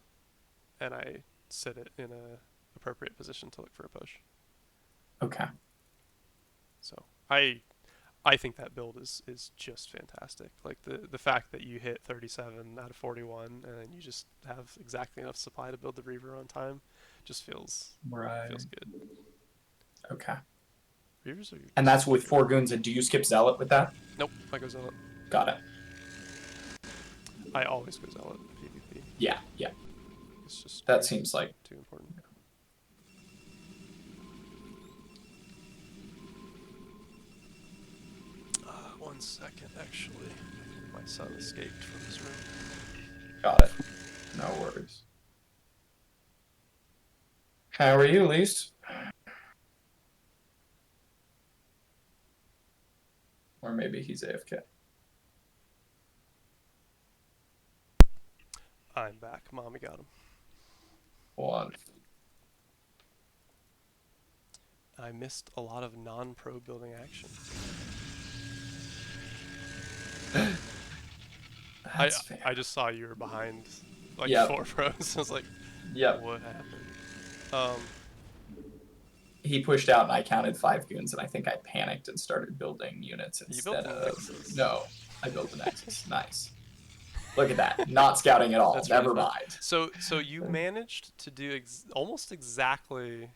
and I sit it in a appropriate position to look for a push. Okay. So I think that build is just fantastic. Like the fact that you hit 37 out of 41 and then you just have exactly enough supply to build the Reaver on time, just feels Right. good. Okay. Reavers are And that's with 4 goons. And do you skip zealot with that? Nope, I go Zealot. Got it. I always go Zealot PvP. Yeah. Yeah. It's just That seems like too important. One second, actually. My son escaped from his room. got it. No worries. How are you, Least? Or maybe he's AFK. I'm back. Mommy got him. One. I missed a lot of non-pro building action. That's fair. I just saw you were behind like Yep. 4 pros. I was like, Yep. what happened? He pushed out and I counted 5 goons and I think I panicked and started building units You built instead the of... Nexus. No, I built the Nexus. Nice. Look at that. Not scouting at all. That's Never really fun. mind. So you managed to do almost exactly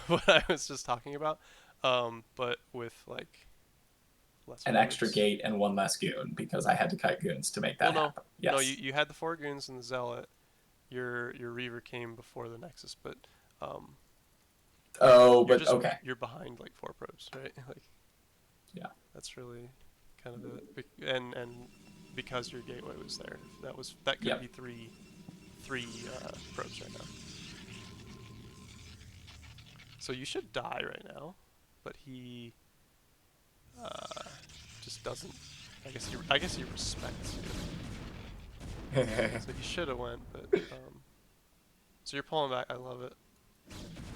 what I was just talking about, but with like less an extra probes. gate and one less goon because I had to cut goons to make that Well, no, happen. no, Yes. you had the 4 goons and the zealot. Your Reaver came before the Nexus, but um, Oh, you're but just okay. you're behind like 4 probes, right? Like Yeah. that's really kind of it. And because your gateway was there, that could Yep. be three probes right now. So you should die right now, but he just doesn't. I guess he respects you. So he should have went, but so you're pulling back. I love it.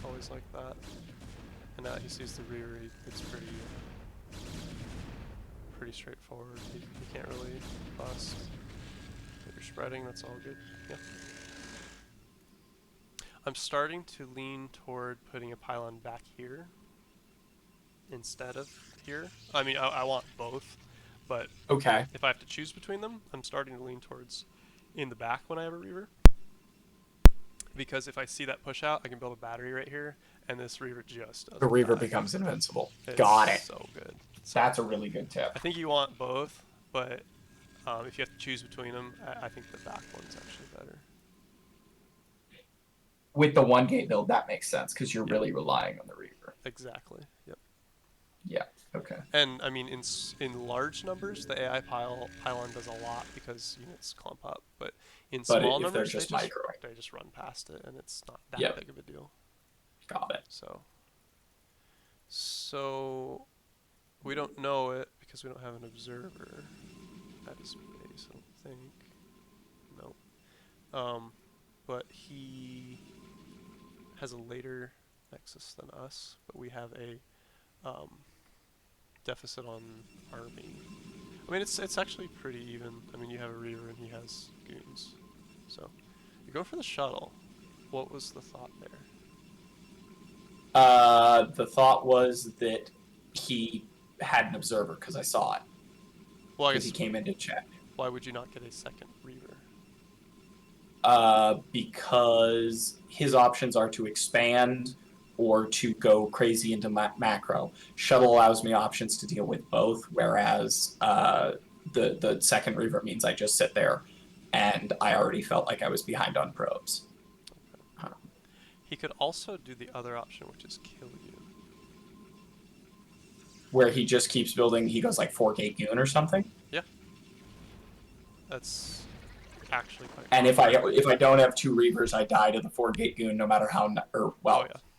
Always like that. And now he sees the rear. It's pretty straightforward. He can't really bust. But you're spreading. That's all good. Yeah. I'm starting to lean toward putting a pylon back here instead of here. I mean, I want both, but Okay. if I have to choose between them, I'm starting to lean towards in the back when I have a Reaver. Because if I see that push out, I can build a battery right here, and this Reaver just The doesn't Reaver die. becomes invincible. It's Got it. so good. So That's a really good tip. I think you want both, but if you have to choose between them, I think the back one's actually better. With the 1 gate build, that makes sense because you're Yep. really relying on the Reaver. Exactly. Yep. Yeah. Okay. And I mean, in large numbers, the AI pylon does a lot because units clump up. But in But small if they're numbers, just microing. they just run past it, and it's not that Yep. big of a deal. Got it. So we don't know it because we don't have an observer at his base. I don't think. No. But he has a later nexus than us, but we have a deficit on army. I mean, it's actually pretty even. I mean, you have a Reaver and he has goons. So you go for the shuttle. What was the thought there? The thought was that he had an observer because I saw it. Well, I Because guess he came in to check. why would you not get a second Reaver? Because his options are to expand or to go crazy into macro. Shuttle allows me options to deal with both, whereas the second Reaver means I just sit there, and I already felt like I was behind on probes. Okay. He could also do the other option, which is kill you. Where he just keeps building, he goes like 4 gate goon or something. Yeah. That's actually quite And cool. if I don't have 2 Reavers, I die to the 4 gate goon, no matter how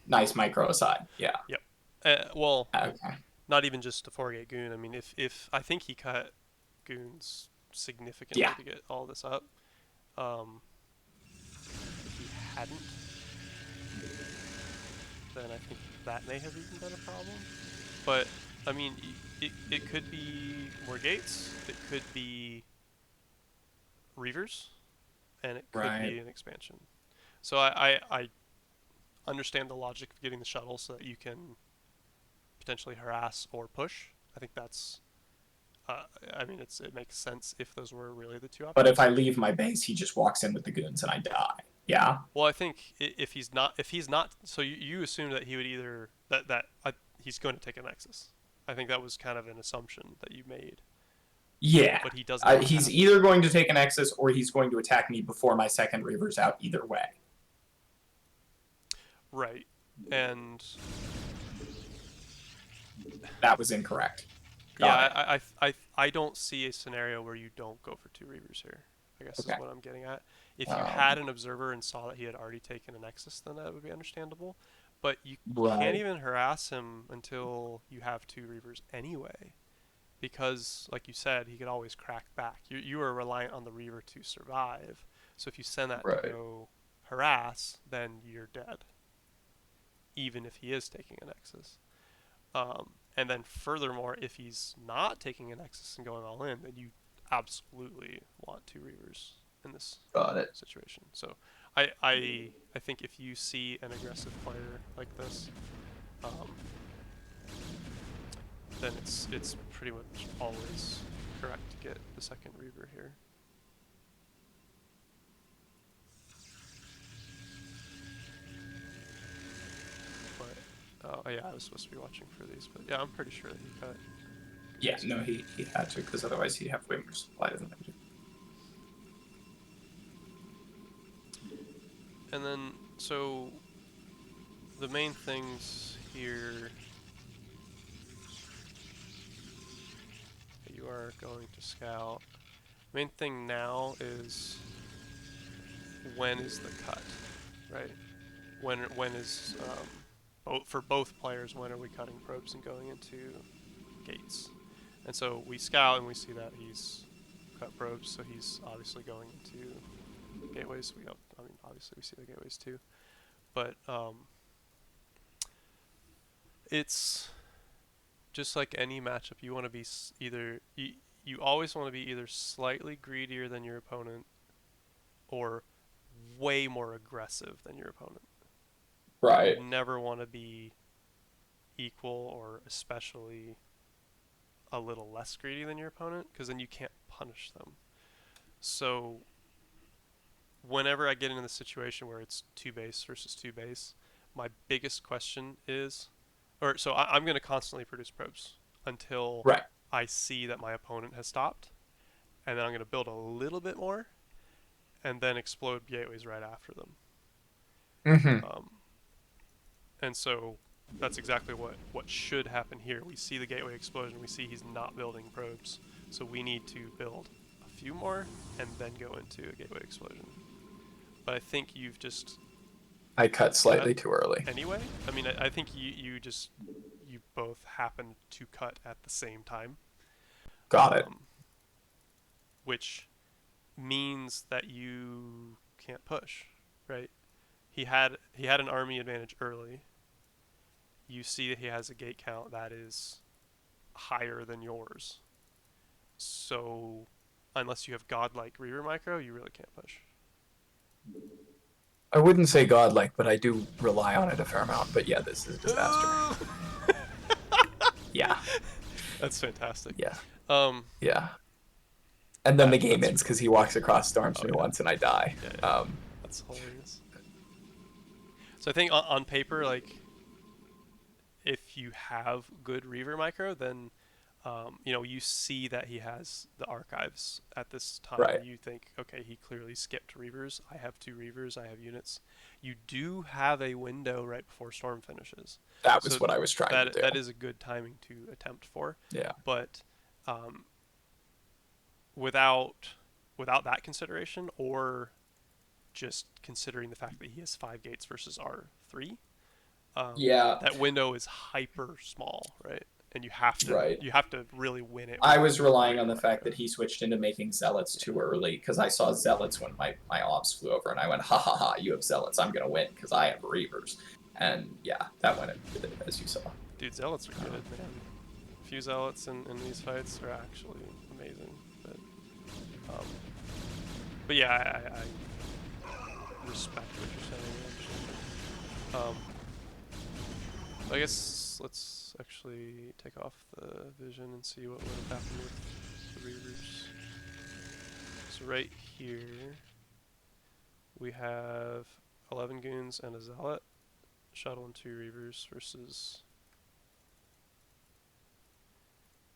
nice micro aside. Yeah. Yep. Well, Okay. not even just a 4-gate goon. I mean, if I think he cut goons significantly to get all this up. If he hadn't, then I think that may have even been a problem. But I mean, it could be more gates. It could be Reavers, and it could be an expansion. So I understand the logic of getting the shuttle so that you can potentially harass or push. I think that's. I mean, it makes sense if those were really the two options. But if I leave my base, he just walks in with the goons and I die. Yeah. Well, I think if he's not, so you assume that he would either he's going to take a Nexus. I think that was kind of an assumption that you made. Yeah. But he doesn't. He's either going to take an Nexus or he's going to attack me before my second Reaver's out. Either way. Right, and that was incorrect. I don't see a scenario where you don't go for 2 Reavers here. I guess is what I'm getting at. If you had an observer and saw that he had already taken a Nexus, then that would be understandable. But you can't even harass him until you have 2 Reavers anyway. Because, like you said, he could always crack back. You are reliant on the Reaver to survive. So if you send that to go harass, then you're dead. Even if he is taking a Nexus. And then furthermore, if he's not taking a Nexus and going all in, then you absolutely want 2 Reavers in this situation. So I think if you see an aggressive player like this, then it's pretty much always correct to get the second Reaver here. But oh yeah, I was supposed to be watching for these, but yeah, I'm pretty sure that he Yeah, no, he had to, because otherwise he'd have way more supply than I do. And then, so the main things here that you are going to scout. Main thing now is when is the cut, right? When is for both players, when are we cutting probes and going into gates? And so we scout and we see that he's cut probes, so he's obviously going into gateways. We don't, I mean, obviously we see the gateways too, but it's just like any matchup. You want to be either you always want to be either slightly greedier than your opponent or way more aggressive than your opponent. Right. You never want to be equal or especially a little less greedy than your opponent, because then you can't punish them. So whenever I get into the situation where it's 2 base versus 2 base, my biggest question is, or so I'm going to constantly produce probes until Right. I see that my opponent has stopped, and then I'm going to build a little bit more, and then explode gateways right after them. Mm-hmm. And so that's exactly what should happen here. We see the gateway explosion. We see he's not building probes. So we need to build a few more and then go into a gateway explosion. But I think you've just I cut slightly too early. anyway. I mean, I think you both happen to cut at the same time. Got it. Which means that you can't push, right? He had an army advantage early. You see that he has a gate count that is higher than yours. So, unless you have godlike Reaver Micro, you really can't push. I wouldn't say godlike, but I do rely on it a fair amount. But yeah, this is a disaster. Yeah. That's fantastic. Yeah. Um, Yeah. And then the game that's ends because he walks across storms me yeah. once and I die. Yeah. That's hilarious. So I think on paper, like, if you have good Reaver Micro, then you see that he has the archives at this time. Right. You think, okay, he clearly skipped Reavers. I have 2 Reavers. I have units. You do have a window right before Storm finishes. That was what I was trying to do. That is a good timing to attempt for. Yeah. But without that consideration, or just considering the fact that he has 5 gates versus R3, Yeah. that window is hyper small, right? And you have to really win it. I was relying on the fact that he switched into making zealots too early because I saw zealots when my ops flew over and I went, ha ha ha, you have zealots, I'm gonna win because I have reavers. And yeah, that went as you saw. Dude, zealots are good, man. A few zealots in these fights are actually amazing. But yeah, I respect what you're saying, actually. I guess let's actually take off the vision and see what would have happened with the reavers. So right here, we have 11 goons and a zealot, shuttle and 2 reavers versus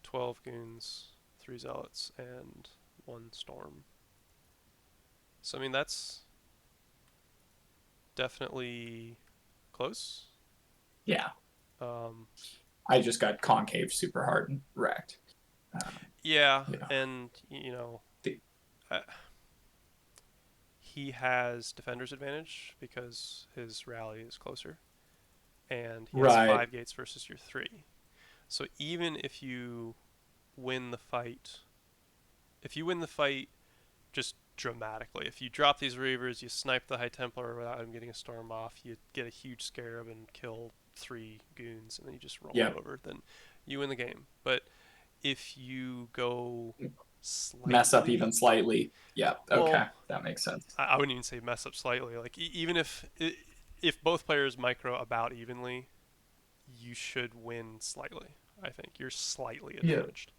12 goons, 3 zealots, and 1 storm. So I mean that's definitely close. Yeah. I just got concave super hard and wrecked. Yeah, and he has defender's advantage because his rally is closer, and he has 5 gates versus your 3. So even if you win the fight, just dramatically, if you drop these reavers, you snipe the High Templar without him getting a storm off, you get a huge scarab and kill 3 goons, and then you just roll it over, then you win the game. But if you go mess up even slightly, okay, that makes sense. I wouldn't even say mess up slightly. Like even if both players micro about evenly, you should win slightly. I think you're slightly advantaged.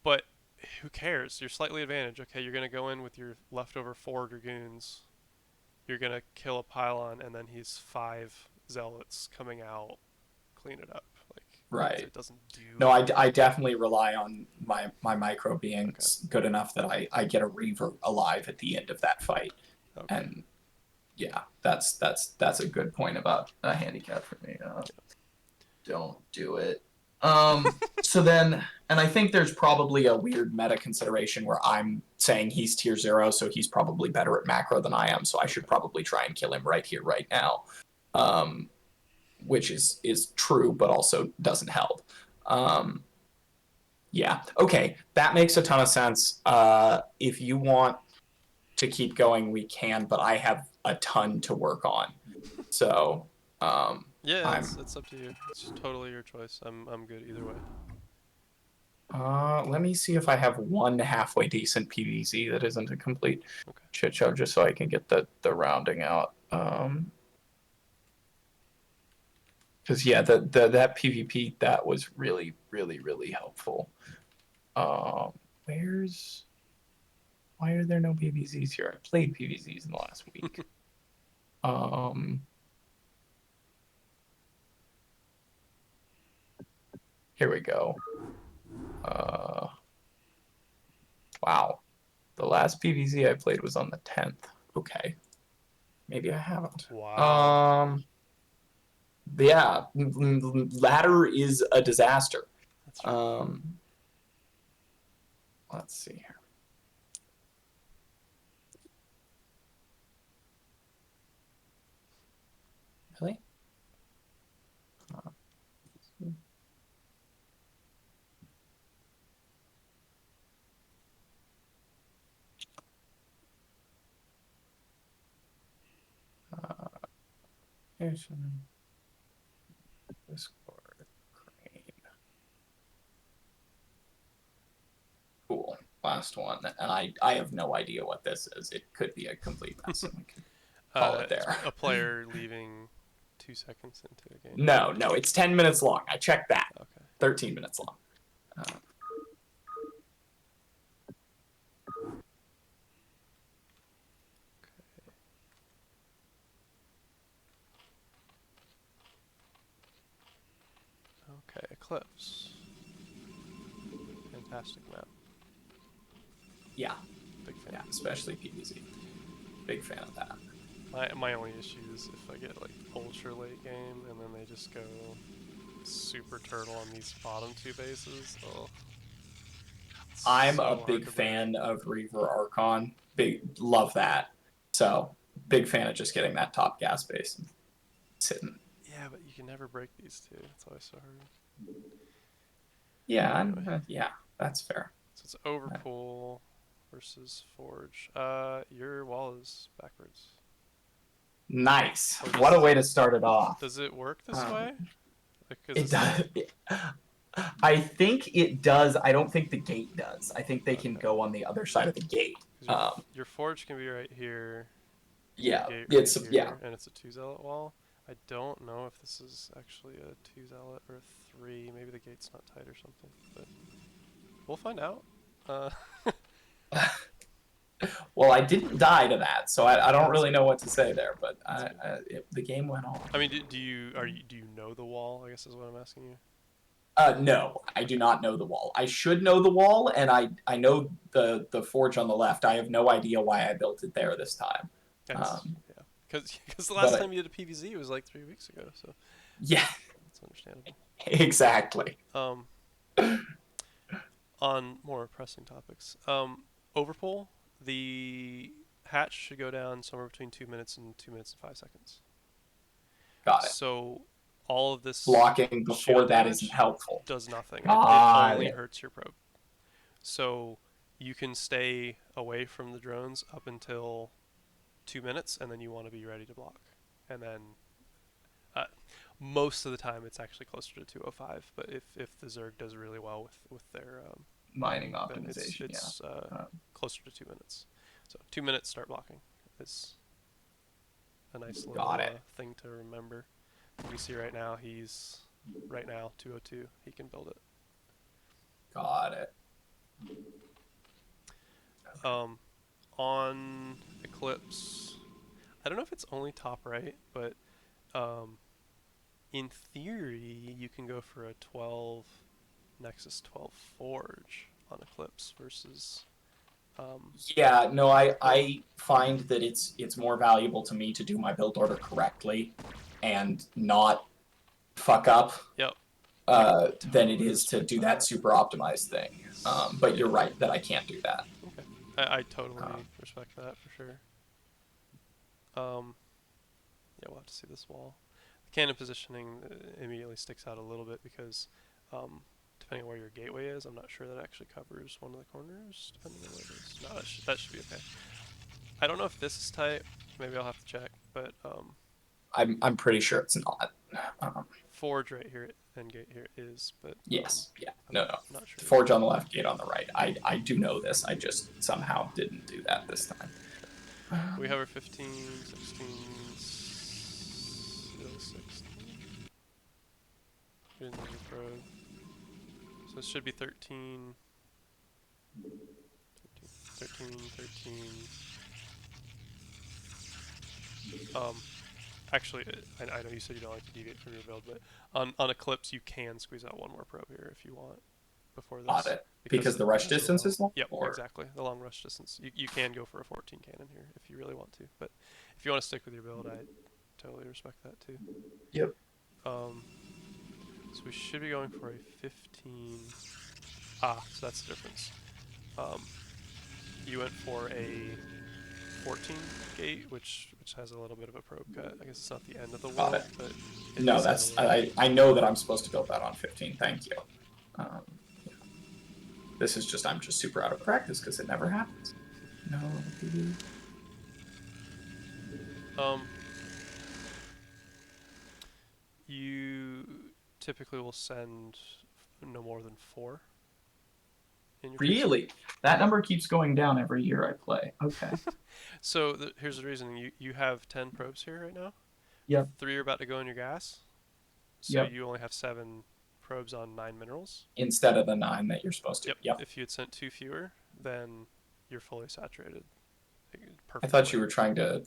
But who cares? You're slightly advantaged. Okay, you're gonna go in with your leftover 4 dragoons. You're gonna kill a pylon, and then he's 5 zealots coming out, clean it up. Like, Right. It doesn't do. No, I definitely rely on my micro being Okay. good enough that I get a Reaver alive at the end of that fight. Okay. And yeah, that's a good point about a handicap for me. Don't do it. So then, and I think there's probably a weird meta consideration where I'm saying he's tier 0, so he's probably better at macro than I am, so I should probably try and kill him right here, right now. Which is true, but also doesn't help. Yeah, okay, that makes a ton of sense. If you want to keep going, we can, but I have a ton to work on. So, Yeah, I'm it's up to you. It's totally your choice. I'm good either way. let me see if I have one halfway decent PVZ that isn't a complete Okay. shit show, just so I can get the rounding out. Because yeah, that PvP that was really really helpful. Where's why are there no PVZs here? I played PVZs in the last week. Here we go. Wow. The last PVZ I played was on the 10th. Okay. Maybe I haven't. Wow. Yeah, ladder is a disaster. That's true. Let's see here. Really? Here's some Discord crane. Cool. Last one, and I have no idea what this is. It could be a complete mess, and we can call it It's there. a player leaving 2 seconds into a game. No, it's 10 minutes long. I checked that. Okay. 13 minutes long. Okay, Eclipse. Fantastic map. Yeah, Big fan. yeah, especially PVZ. Big fan of that. My only issue is if I get like ultra late game and then they just go super turtle on these bottom 2 bases. Oh, I'm so a hard big to break. fan of Reaver Archon. Big love that. So big fan of just getting that top gas base and sitting. Yeah, but you can never break these two. It's always so hard. Yeah, Anyway. yeah, that's fair. So it's Overpool versus Forge. Your wall is backwards. Nice. Or What a way to start it off. Does it work this way? It does. I think it does. I don't think the gate does. I think they can go on the other side of the gate. Your Forge can be right here. Yeah, Gate it's right here, yeah. and it's a 2 zealot wall. I don't know if this is actually a 2 zealot or a 3. Maybe the gate's not tight or something, but we'll find out. Well, I didn't die to that, so I don't really know what to say there. But the game went on. I mean, do you know the wall? I guess is what I'm asking you. No, I do not know the wall. I should know the wall, and I know the forge on the left. I have no idea why I built it there this time. Yeah, because the last but time you did a PVZ was like 3 weeks ago, so yeah, that's understandable. exactly. On more pressing topics, Overpull, the hatch should go down somewhere between 2 minutes and 2 minutes and 5 seconds. Got it. So all of this Blocking before shield that damage isn't helpful. does nothing. It Got only it. hurts your probe. So you can stay away from the drones up until 2 minutes, and then you want to be ready to block. And then most of the time it's actually closer to 205. But if the Zerg does really well with their Mining then optimization. it's yeah. closer to 2 minutes. So 2 minutes start blocking is a nice little Got it. thing to remember. You see right now he's right now 202. He can build it. Got it. On Eclipse, I don't know if it's only top right, but in theory, you can go for a 12 Nexus 12 Forge on Eclipse versus. Yeah, no, I find that it's more valuable to me to do my build order correctly and not fuck up Yep. than it Totally is to respect do that super optimized thing. But you're right that I can't do that. Okay. I totally Um, respect that for sure. Yeah, we'll have to see this wall. The cannon positioning immediately sticks out a little bit because depending on where your gateway is, I'm not sure that actually covers one of the corners, depending on where it is. No, that should be okay. I don't know if this is tight. Maybe I'll have to check, but I'm pretty sure it's not. forge right here and gate here is, but Yes, yeah, I'm no, no. not sure. Forge on the left, gate on the right. I do know this. I just somehow didn't do that this time. We have our 15, 16, 16. We didn't use a probe. So it should be 13, 13, 13. Actually, I know you said you don't like to deviate from your build, but on Eclipse you can squeeze out one more probe here if you want before this. Got it. Because the rush distance is long? Yep, Or... exactly. The long rush distance. You can go for a 14 cannon here if you really want to, but if you want to stick with your build, I totally respect that too. Yep. So we should be going for a 15. Ah, so that's the difference. You went for a 14 gate, which has a little bit of a probe cut. I guess it's not the end of the world, but no, that's I know that I'm supposed to build that on 15. Thank you. This is just I'm just super out of practice because it never happens. No. You typically will send no more than 4. In your Really? That number keeps going down every year I play. Okay. So here's the reasoning. You have 10 probes here right now. Yep. 3 are about to go in your gas. So you only have 7 probes on 9 minerals. Instead of the 9 that you're supposed to. Yep. If you had sent 2 fewer, then you're fully saturated. I thought you were trying to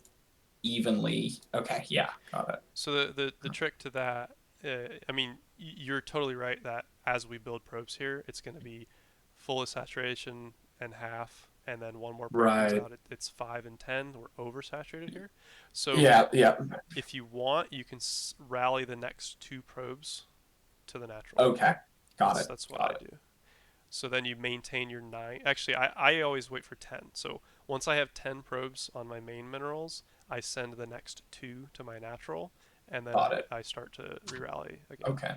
evenly. Okay, yeah, got it. So the trick to that, I mean, you're totally right that as we build probes here, it's going to be full saturation and half, and then one more probe comes out. It's 5 and 10. We're oversaturated here. So yeah. If you want, you can rally the next 2 probes to the natural. Okay, got it. That's what I do. So then you maintain your 9. Actually, I always wait for 10. So once I have 10 probes on my main minerals, I send the next 2 to my natural, and then I start to re-rally again. Okay.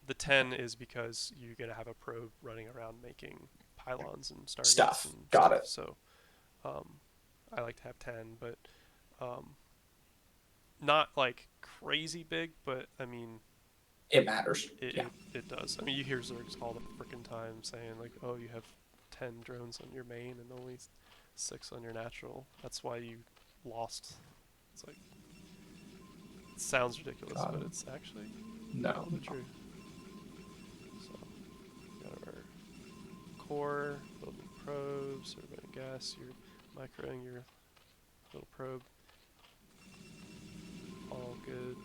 The 10 is because you're going to have a probe running around making pylons and stargates stuff. And got stuff. it. So I like to have 10, but not like crazy big, but I mean... It matters. It does. I mean, you hear Zergs all the freaking time saying, like, oh, you have 10 drones on your main and only 6 on your natural. That's why you lost. It's like... It sounds ridiculous, but it's actually probably true. So, got our core, building probes, everybody gas, you're microing your little probe. All good.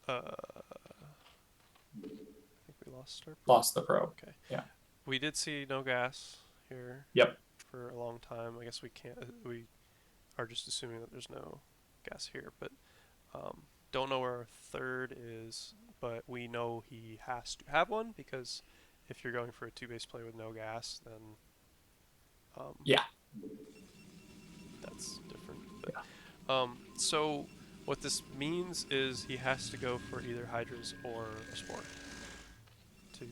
I think we lost our probe. Lost the probe. Okay. Yeah. We did see no gas here. Yep. For a long time. I guess we can't. We are just assuming that there's no gas here, but don't know where our third is. But we know he has to have one because if you're going for a 2-base play with no gas, then that's different. But, so what this means is he has to go for either Hydras or a Spore to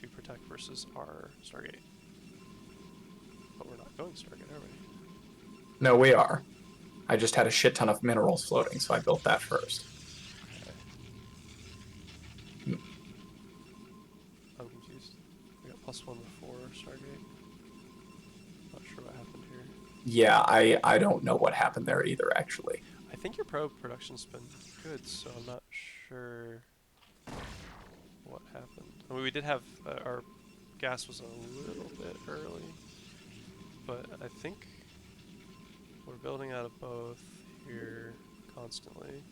protect versus our Stargate. But we're not going Stargate, are we? No, we are. I just had a shit ton of minerals floating, so I built that first. Okay. I'm confused. We got +1 before Stargate. Not sure what happened here. Yeah, I don't know what happened there either, actually. I think your probe production's been good, so I'm not sure what happened. I mean, we did have our gas was a little bit early, but I think we're building out of both here constantly.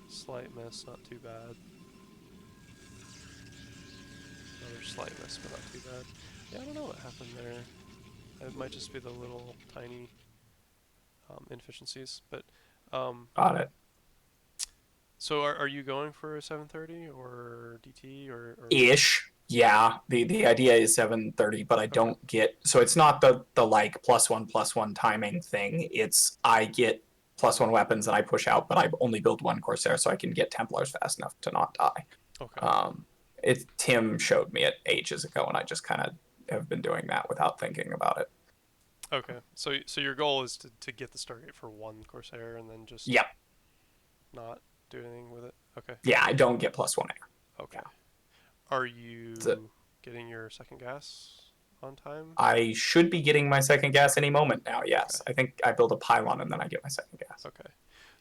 Slight miss, not too bad. Another slight miss, but not too bad. Yeah, I don't know what happened there. It might just be the little tiny inefficiencies. But Got it. so are you going for a 730 or DT or Ish. Yeah. The idea is 730, but I Okay. don't get, so it's not the like +1/+1 timing thing. It's I get +1 weapons and I push out, but I only build one Corsair so I can get Templars fast enough to not die. Okay. Tim showed me it ages ago, and I just kind of have been doing that without thinking about it. Okay. So your goal is to get the Stargate for one Corsair and then just Yep. not do anything with it? Okay. Yeah, I don't get +1 air. Okay. Are you So getting your second gas on time? I should be getting my second gas any moment now. Yes, Okay. I think I build a pylon and then I get my second gas. Okay.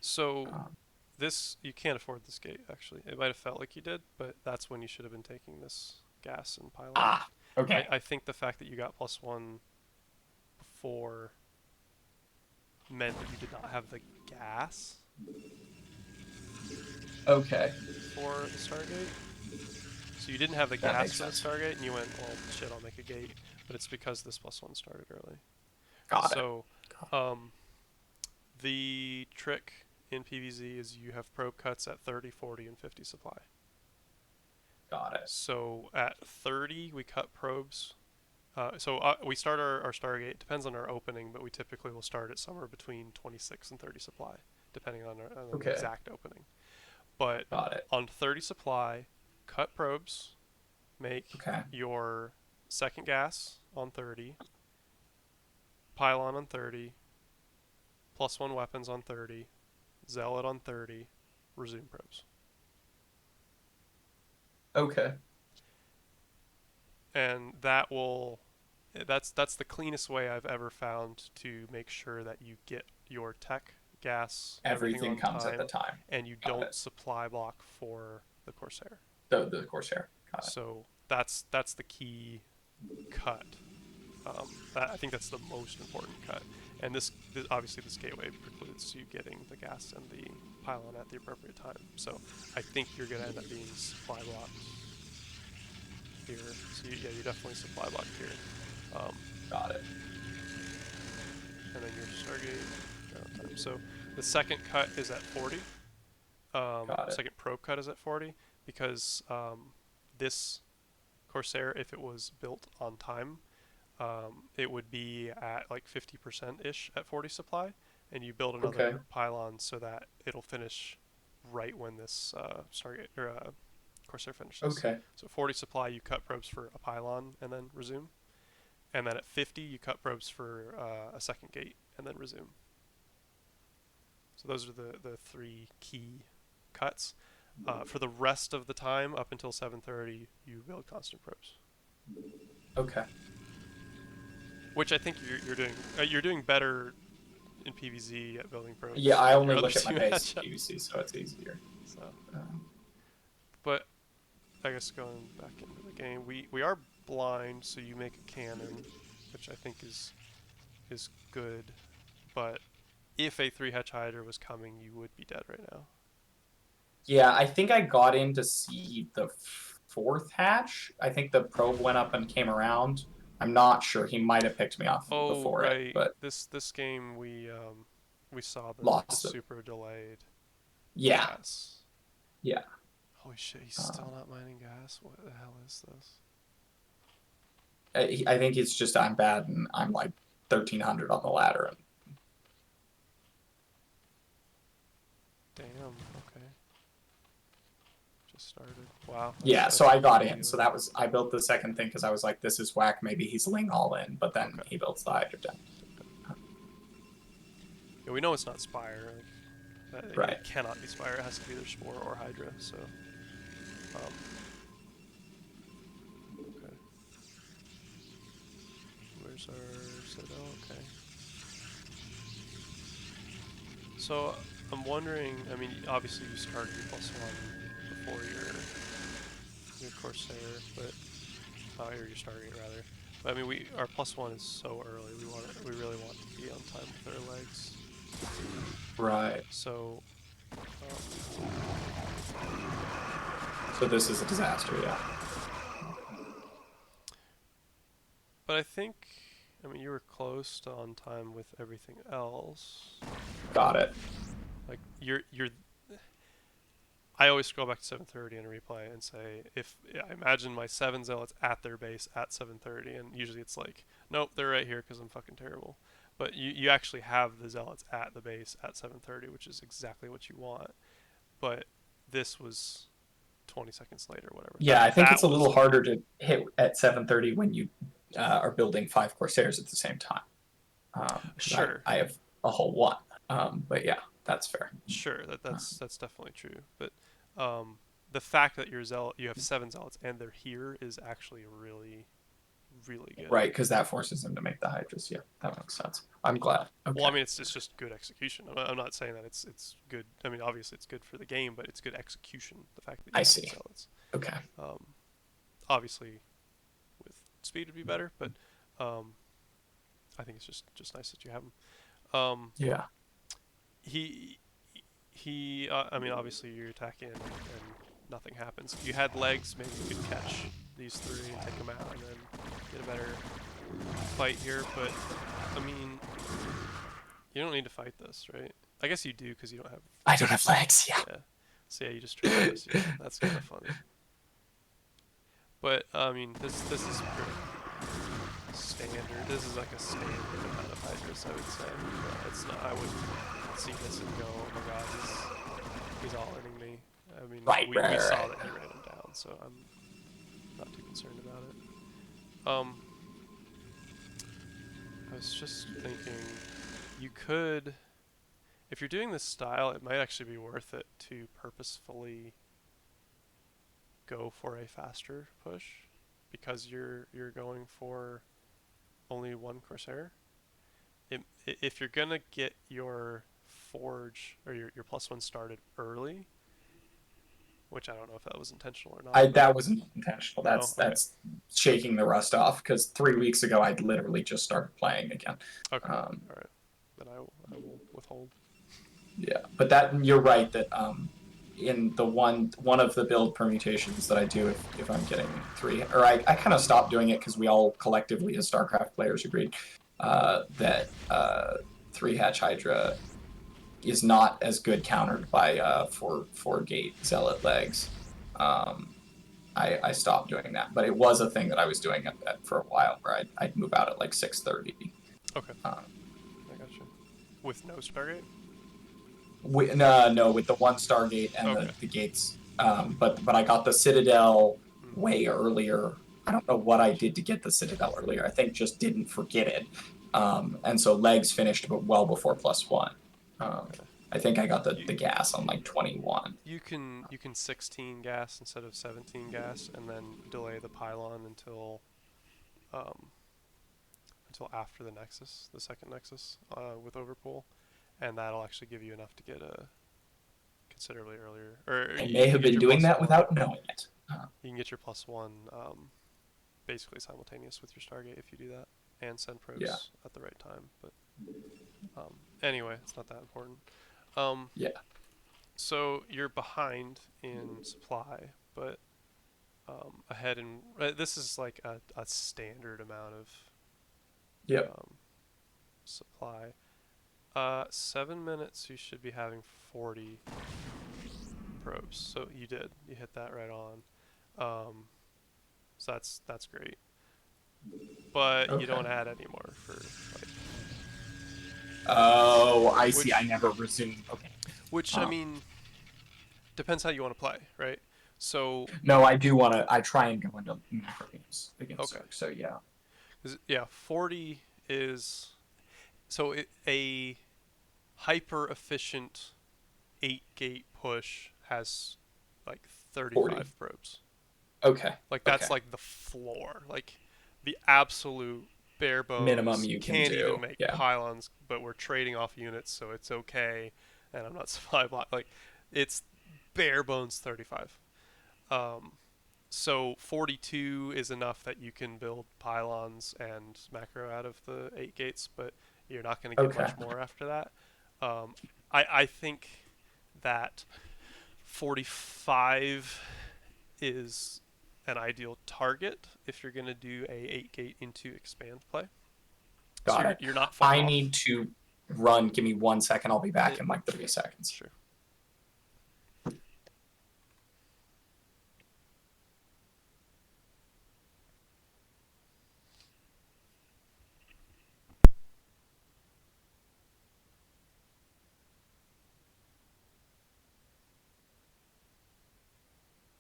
So Um, this you can't afford this gate actually. It might have felt like you did, but that's when you should have been taking this gas and pylon. okay. I think the fact that you got +1 before meant that you did not have the gas Okay. for the Stargate. So you didn't have the That gas makes for the sense. Stargate, and you went, well, shit, I'll make a gate. But it's because this +1 started early. Got it. So, the trick in PvZ is you have probe cuts at 30, 40, and 50 supply. Got it. So at 30, we cut probes. We start our Stargate, depends on our opening, but we typically will start it somewhere between 26 and 30 supply, depending on the Okay. exact opening. But Got it. on 30 supply, cut probes, make Okay. your second gas on 30, pylon on 30, +1 weapons on 30, zealot on 30, resume probes. Okay. And that's the cleanest way I've ever found to make sure that you get your tech, gas, everything on comes at the time, time. and you Got don't it. supply block for the Corsair. The Corsair. Got it. So that's the key cut. I think that's the most important cut. And this obviously this gateway precludes you getting the gas and the pylon at the appropriate time. So I think you're gonna end up being supply blocked here. So you definitely supply blocked here. Got it. And then your Stargate time. So the second cut is at 40. Got it. Second probe cut is at 40 because this Corsair, if it was built on time, it would be at like 50%-ish at 40 supply, and you build another Okay. pylon so that it'll finish right when this Stargate or Corsair finishes. Okay. So 40 supply, you cut probes for a pylon and then resume, and then at 50 you cut probes for a second gate and then resume. So those are the three key cuts. For the rest of the time, up until 7:30, you build constant probes, Okay. which I think you're doing better in PvZ at building probes. Yeah, I than only your look other at my two base matchups. PVC, so it's easier. So, Um, but I guess going back into the game, we are blind, so you make a cannon, which I think is good. But if a 3-hatch Hydra was coming, you would be dead right now. yeah, I think I got in to see the fourth hatch. I think the probe went up and came around. I'm not sure. He might have picked me off Oh before right, it, but this game we saw the lost it. super delayed Yeah. gas. Yeah. Holy shit, he's still not mining gas. What the hell is this? I think it's just I'm bad and I'm like 1300 on the ladder. And Damn. Okay. Just started. Wow. yeah, that's so I got in. immediately. So that was I built the second thing because I was like, this is whack. Maybe he's ling all in, but then Okay. he builds the Hydra down. Yeah, we know it's not Spire. Like, Right. It cannot be Spire. It has to be either Spore or Hydra. So. Okay. Where's our Citadel? Okay. So I'm wondering. I mean, obviously you start your +1 before your Corsair, but or your Stargate rather. I mean, our +1 is so early. We really want to be on time with our legs. Right. So, So this is a disaster. Yeah. but I think, I mean, you were close to on time with everything else. Got it. Like you're. I always scroll back to 7:30 in a replay and say, if I imagine my 7 zealots at their base at 7:30, and usually it's like, nope, they're right here because I'm fucking terrible. But you actually have the zealots at the base at 7:30, which is exactly what you want. But this was 20 seconds later, whatever. Yeah, I think That it's a was little harder to hit at 7:30 when you are building 5 Corsairs at the same time. 'Cause sure, I have a whole one. But yeah, that's fair. sure Uh, that's definitely true. But the fact that you have 7 zealots and they're here is actually really really good. right, because that forces him to make the Hydras. Yeah, that makes sense. I'm glad. Well, I Okay. mean, it's just good execution. I'm not saying that it's good. I mean, obviously it's good for the game, but it's good execution. The fact that you I have the see. zealots. Okay. Um, obviously, with speed would be better, but um, I think it's just nice that you have them. Yeah. He he. I mean, obviously you're attacking and nothing happens. If you had legs, maybe you could catch these 3 and take them out, and then get a better fight here. But I mean, you don't need to fight this, right? I guess you do because you don't have. I don't have legs. Yeah. Yeah. So yeah, you just trade this. Yeah, that's kind of funny. But I mean, this is pretty standard. This is like a standard amount of Hydras, I would say. It's not. I wouldn't see this and go, oh my god, he's all inning me. I mean, Right. we Right. saw Right. that he ran him down, so I'm not too concerned about it. I was just thinking, you could, if you're doing this style, it might actually be worth it to purposefully go for a faster push because you're going for only 1 Corsair. If you're gonna get your forge or your +1 started early, which I don't know if that was intentional or not, but That wasn't intentional. no, okay, That's shaking the rust off because 3 weeks ago I literally just started playing again. okay, Um, all right, then I will withhold. yeah, but that you're right that in the one of the build permutations that I do if I'm getting 3, or I kind of stopped doing it because we all collectively as StarCraft players agreed that 3 hatch Hydra is not as good countered by 4 gate Zealot legs. I stopped doing that, but it was a thing that I was doing for a while where I'd move out at like 6:30. Okay, I got you. With no Stargate? No, with the 1 Stargate and Okay. the gates. But I got the Citadel Mm. way earlier. I don't know what I did to get the Citadel earlier. I think just didn't forget it. And so legs finished but well before +1. Okay. I think I got the You, gas on like 21. you can 16 gas instead of 17 gas, and then delay the pylon um, until after the Nexus, the second Nexus, with Overpool, and that'll actually give you enough to get a considerably earlier. Or I you may can have get been your doing that +1. without knowing it. You can get your +1 basically simultaneous with your Stargate if you do that, and send probes Yeah. at the right time. But anyway, it's not that important. Yeah. So you're behind in supply, but ahead in this is like a standard amount of Yep. supply. 7 minutes, you should be having 40 probes. So you did. You hit that right on. So that's great. But you Okay. don't add any more for like. Oh, I see. I Which never resumed. Okay. which I mean depends how you want to play, right? So No, I do want to. I try and go into macro games against okay, Zerg. So yeah. yeah, 40 is a hyper efficient 8 gate push has like 40. 35 probes. Okay. Like Okay. that's like the floor, like the absolute bare Minimum bones. you can Can't even do. make Yeah. pylons, but we're trading off units, so it's okay. And I'm not supply block. Like it's bare bones 35. Um, So 42 is enough that you can build pylons and macro out of the 8 gates, but you're not going to get Okay. much more after that. I think that 45 is an ideal target if you're going to do a 8 gate into expand play. So Got it. you're not far I off. need to run. Give me 1 second. I'll be back Yeah, in like 30 seconds. sure.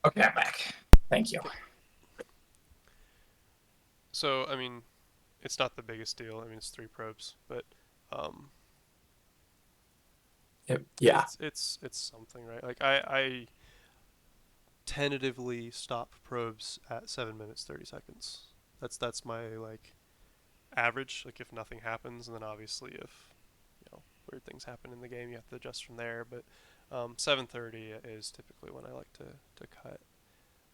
Okay, I'm back. Thank you. Okay. So I mean, it's not the biggest deal. I mean, it's 3 probes, but um, Yeah. it's something, right? Like I tentatively stop probes at 7 minutes 30 seconds. That's my like average. Like if nothing happens, and then obviously if weird things happen in the game, you have to adjust from there. But 7:30 is typically when I like to cut.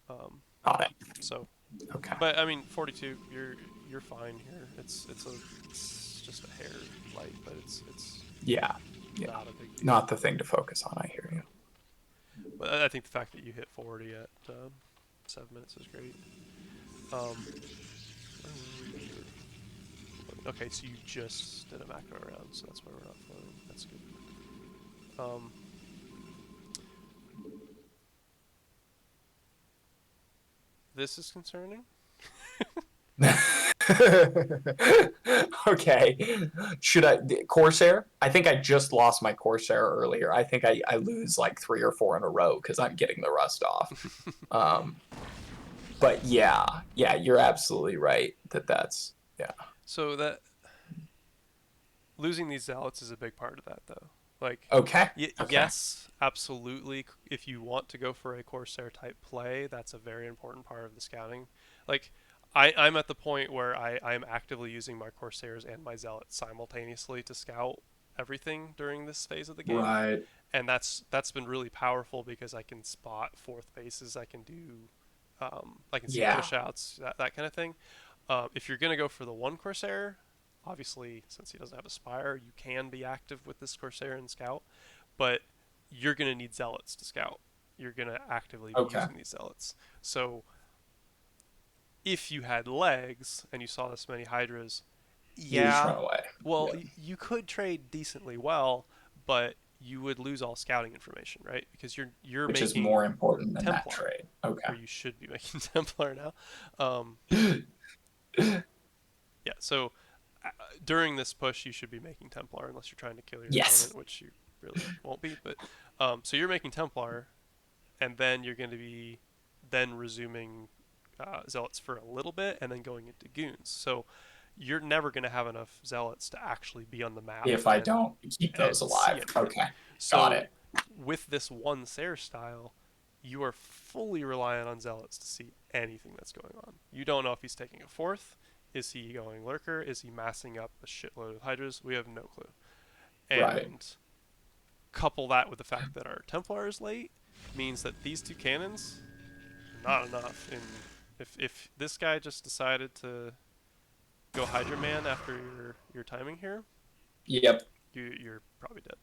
Um, Got it. so, Okay. but I mean 42, you're fine here. It's just a hair light, but it's Yeah. Yeah. not a big deal. Not the thing to focus on. I hear you. But I think the fact that you hit 40 at 7 minutes is great. Um, okay, so you just did a macro round, so that's why we're not floating. That's good. This is concerning. Okay. Should I Corsair? I think I just lost my Corsair earlier. I think I lose like 3 or 4 in a row because I'm getting the rust off. Um, but yeah, you're absolutely right that's yeah. So that losing these zealots is a big part of that, though. Like, Okay. Okay. yes, absolutely. If you want to go for a Corsair type play, that's a very important part of the scouting. Like, I'm at the point where I'm actively using my Corsairs and my Zealots simultaneously to scout everything during this phase of the game, Right. and that's been really powerful because I can spot fourth bases. I can do, I can see Yeah. push outs, that kind of thing. If you're gonna go for the one Corsair, obviously since he doesn't have a Spire, you can be active with this Corsair and scout, but you're gonna need Zealots to scout. You're gonna actively be Okay. using these Zealots. So if you had legs and you saw this many Hydras, You just yeah, run away. well, Yeah. you could trade decently well, but you would lose all scouting information, right? Because you're Which is more making important than that Templar, trade. Okay. or you should be making Templar now. Um, yeah, so during this push, you should be making Templar unless you're trying to kill your Yes. opponent, which you really won't be. But so you're making Templar, and then you're going to be then resuming Zealots for a little bit, and then going into Goons. So you're never going to have enough Zealots to actually be on the map If I don't keep those and see alive. anything. Okay. Got So it. with this one Sair style, you are fully reliant on Zealots to see anything that's going on. You don't know if he's taking a fourth. Is he going Lurker? Is he massing up a shitload of Hydras? We have no clue. Right. And couple that with the fact that our Templar is late means that these 2 cannons are not enough. And if this guy just decided to go Hydra Man after your timing here, Yep. you're probably dead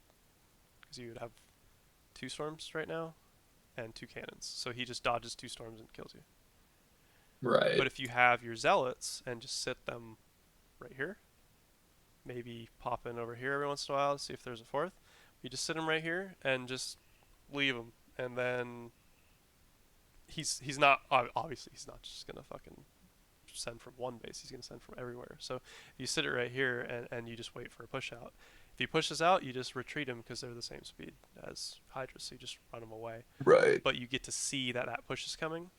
because you would have 2 storms right now and 2 cannons. So he just dodges 2 storms and kills you. But Right. if you have your zealots and just sit them right here, maybe pop in over here every once in a while to see if there's a fourth. You just sit him right here and just leave him, and then he's not obviously he's not just gonna fucking send from one base. He's gonna send from everywhere. So if you sit it right here and you just wait for a push out. If he pushes out, you just retreat him because they're the same speed as Hydra, so you just run them away. Right. But you get to see that push is coming.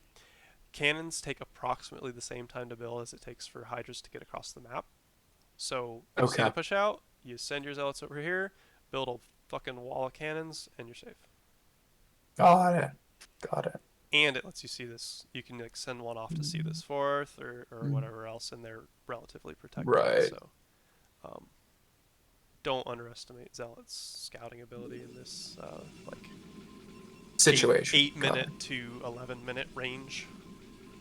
Cannons take approximately the same time to build as it takes for Hydras to get across the map. So you see the Okay. push out, you send your zealots over here, build a fucking wall of cannons, and you're safe. Got it. Got it. And it lets you see this. You can like send one off to see this fourth or whatever else, and they're relatively protected. Right. So um, don't underestimate zealots' scouting ability in this like Situation. eight Got minute it. to 11-minute range.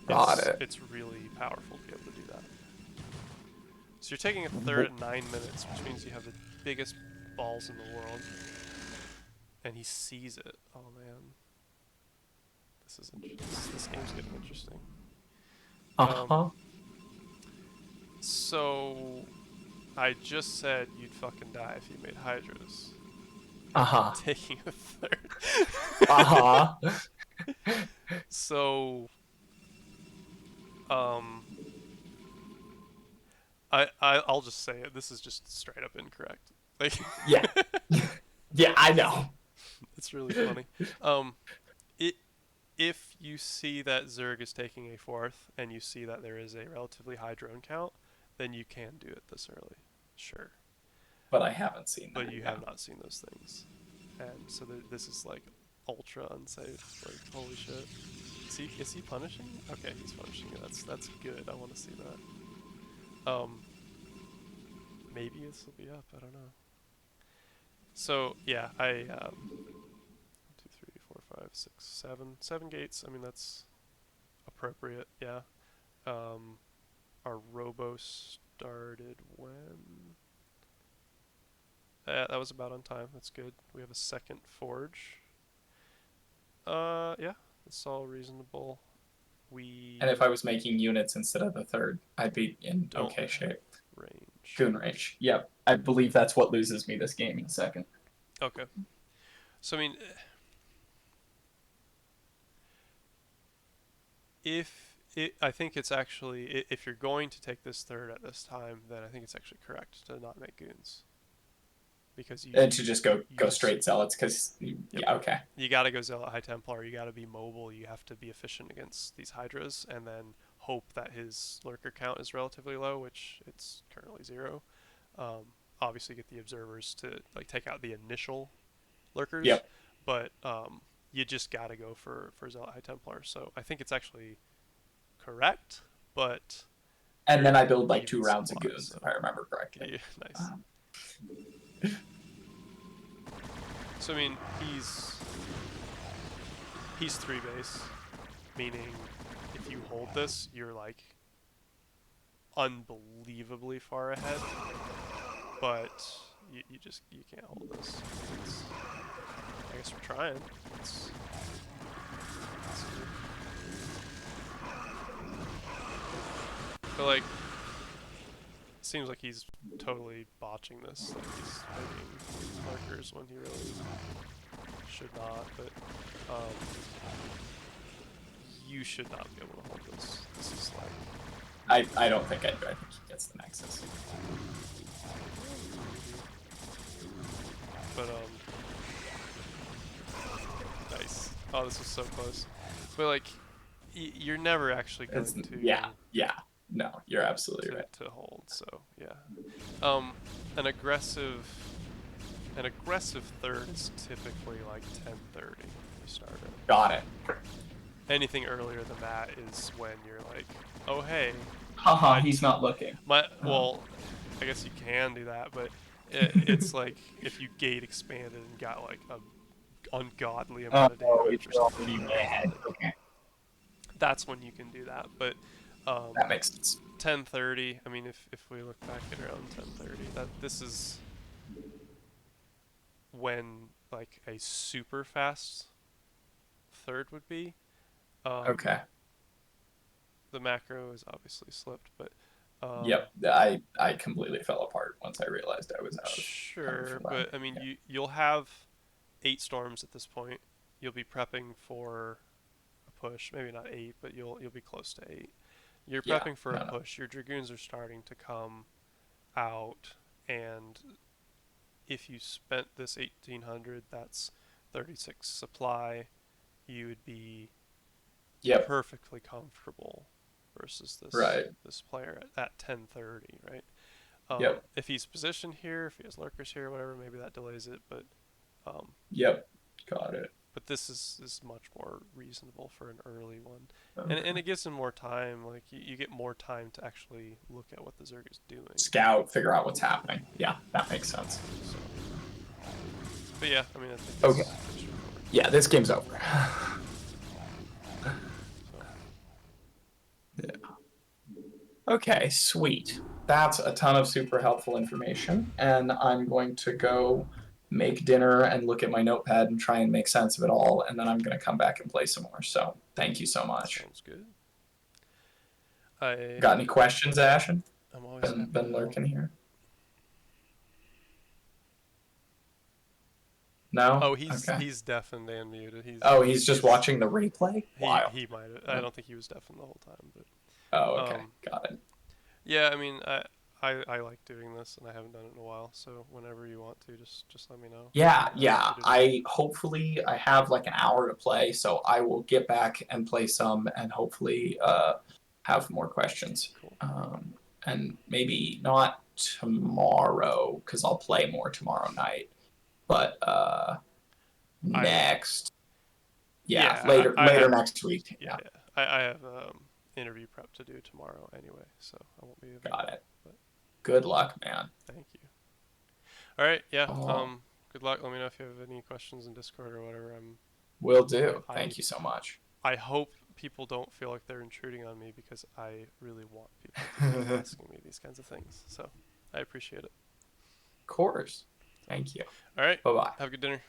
Got it. It's really powerful to be able to do that. So you're taking a third at 9 minutes, which means you have the biggest balls in the world. And he sees it. Oh man. This game's getting interesting. Uh-huh. So I just said you'd fucking die if you made Hydras. Uh-huh. Taking a third. Uh-huh. So I'll just say it. This is just straight up incorrect. Like Yeah. Yeah, I know. it's really funny. If you see that Zerg is taking a fourth and you see that there is a relatively high drone count, then you can do it this early. Sure. But I haven't seen that. But you have not seen those things. And so this is like ultra unsafe. Like holy shit. Is he punishing? Okay, he's punishing it. That's good. I want to see that. Maybe this will be up. I don't know. So yeah, I 1, 2, 3, 4, 5, 6, 7 gates. I mean that's appropriate. Yeah. Our robo started when? That was about on time. That's good. We have a second forge. Yeah, it's all reasonable. And if I was making units instead of the third, I'd be in Don't okay shape. range. Goon range. Yep. I believe that's what loses me this game in a second. Okay. So I mean, I think it's actually if you're going to take this third at this time, then I think it's actually correct to not make goons. Because And to just go straight zealots, because yeah, okay. You gotta go zealot high templar. You gotta be mobile. You have to be efficient against these hydras, and then hope that his lurker count is relatively low, which it's currently 0. Obviously, get the observers to like take out the initial lurkers. Yep. But you just gotta go for zealot high templar. So I think it's actually correct, but. And then I build like 2 even rounds of supplies, goons, so. if I remember correctly. Yeah, nice. So I mean, he's 3 base, meaning if you hold this, you're like unbelievably far ahead. But you can't hold this. I guess we're trying. But like, it seems like he's totally botching this. Like he's making markers when he really should not. But you should not be able to hold this. This is like. I don't think I do. I think he gets the nexus. But nice. Oh, this was so close. But like, you're never actually going to. Yeah. No, you're absolutely right. To hold. So yeah. An aggressive third is typically like 10:30 when you start it. Got it. Anything earlier than that is when you're like, oh hey. Haha, he's not looking. Well, I guess you can do that, but it's like if you gate expanded and got like a ungodly amount of damage or something. Okay. That's when you can do that, but that makes sense. 10:30. I mean, if we look back at around 10:30, this is when like a super fast third would be. Okay. The macro is obviously slipped, but yep, I completely fell apart once I realized I was out. Sure, but I mean, yeah. You'll have 8 storms at this point. You'll be prepping for a push. Maybe not 8, but you'll be close to 8. You're prepping for a push. Your dragoons are starting to come out, and if you spent this 1800, that's 36 supply. You would be perfectly comfortable versus this player at 10:30, right? If he's positioned here, if he has lurkers here, whatever, maybe that delays it, but got it. But this is much more reasonable for an early one, and it gives him more time. Like you get more time to actually look at what the Zerg is doing, scout, figure out what's happening. Yeah, that makes sense. So, but yeah, I mean, I think yeah, this game's over. Okay, sweet. That's a ton of super helpful information, and I'm going to go make dinner and look at my notepad and try and make sense of it all, and then I'm going to come back and play some more. So, thank you so much. Sounds good. I Got any questions, Ashen? I'm always happy Been to help. lurking here. No? Oh, Okay. he's deafened and muted. He's just watching the replay? Wild. he might have. I don't think he was deafened the whole time, but Oh, okay. um Got it. yeah, I mean I like doing this and I haven't done it in a while, so whenever you want to just let me know. Yeah, I'm yeah. happy to do it. I hopefully I have like an hour to play, so I will get back and play some and hopefully have more questions. Cool. And maybe not tomorrow because I'll play more tomorrow night, but next, yeah, I later have next week. yeah, yeah. I have interview prep to do tomorrow anyway, so I won't be available. Got it. But Good luck, man. thank you. All right, yeah. Oh. Good luck. Let me know if you have any questions in Discord or whatever. Will do. I Thank you so much. I hope people don't feel like they're intruding on me because I really want people to keep asking me these kinds of things. So I appreciate it. Of course. Thank you. All right. Bye bye. Have a good dinner.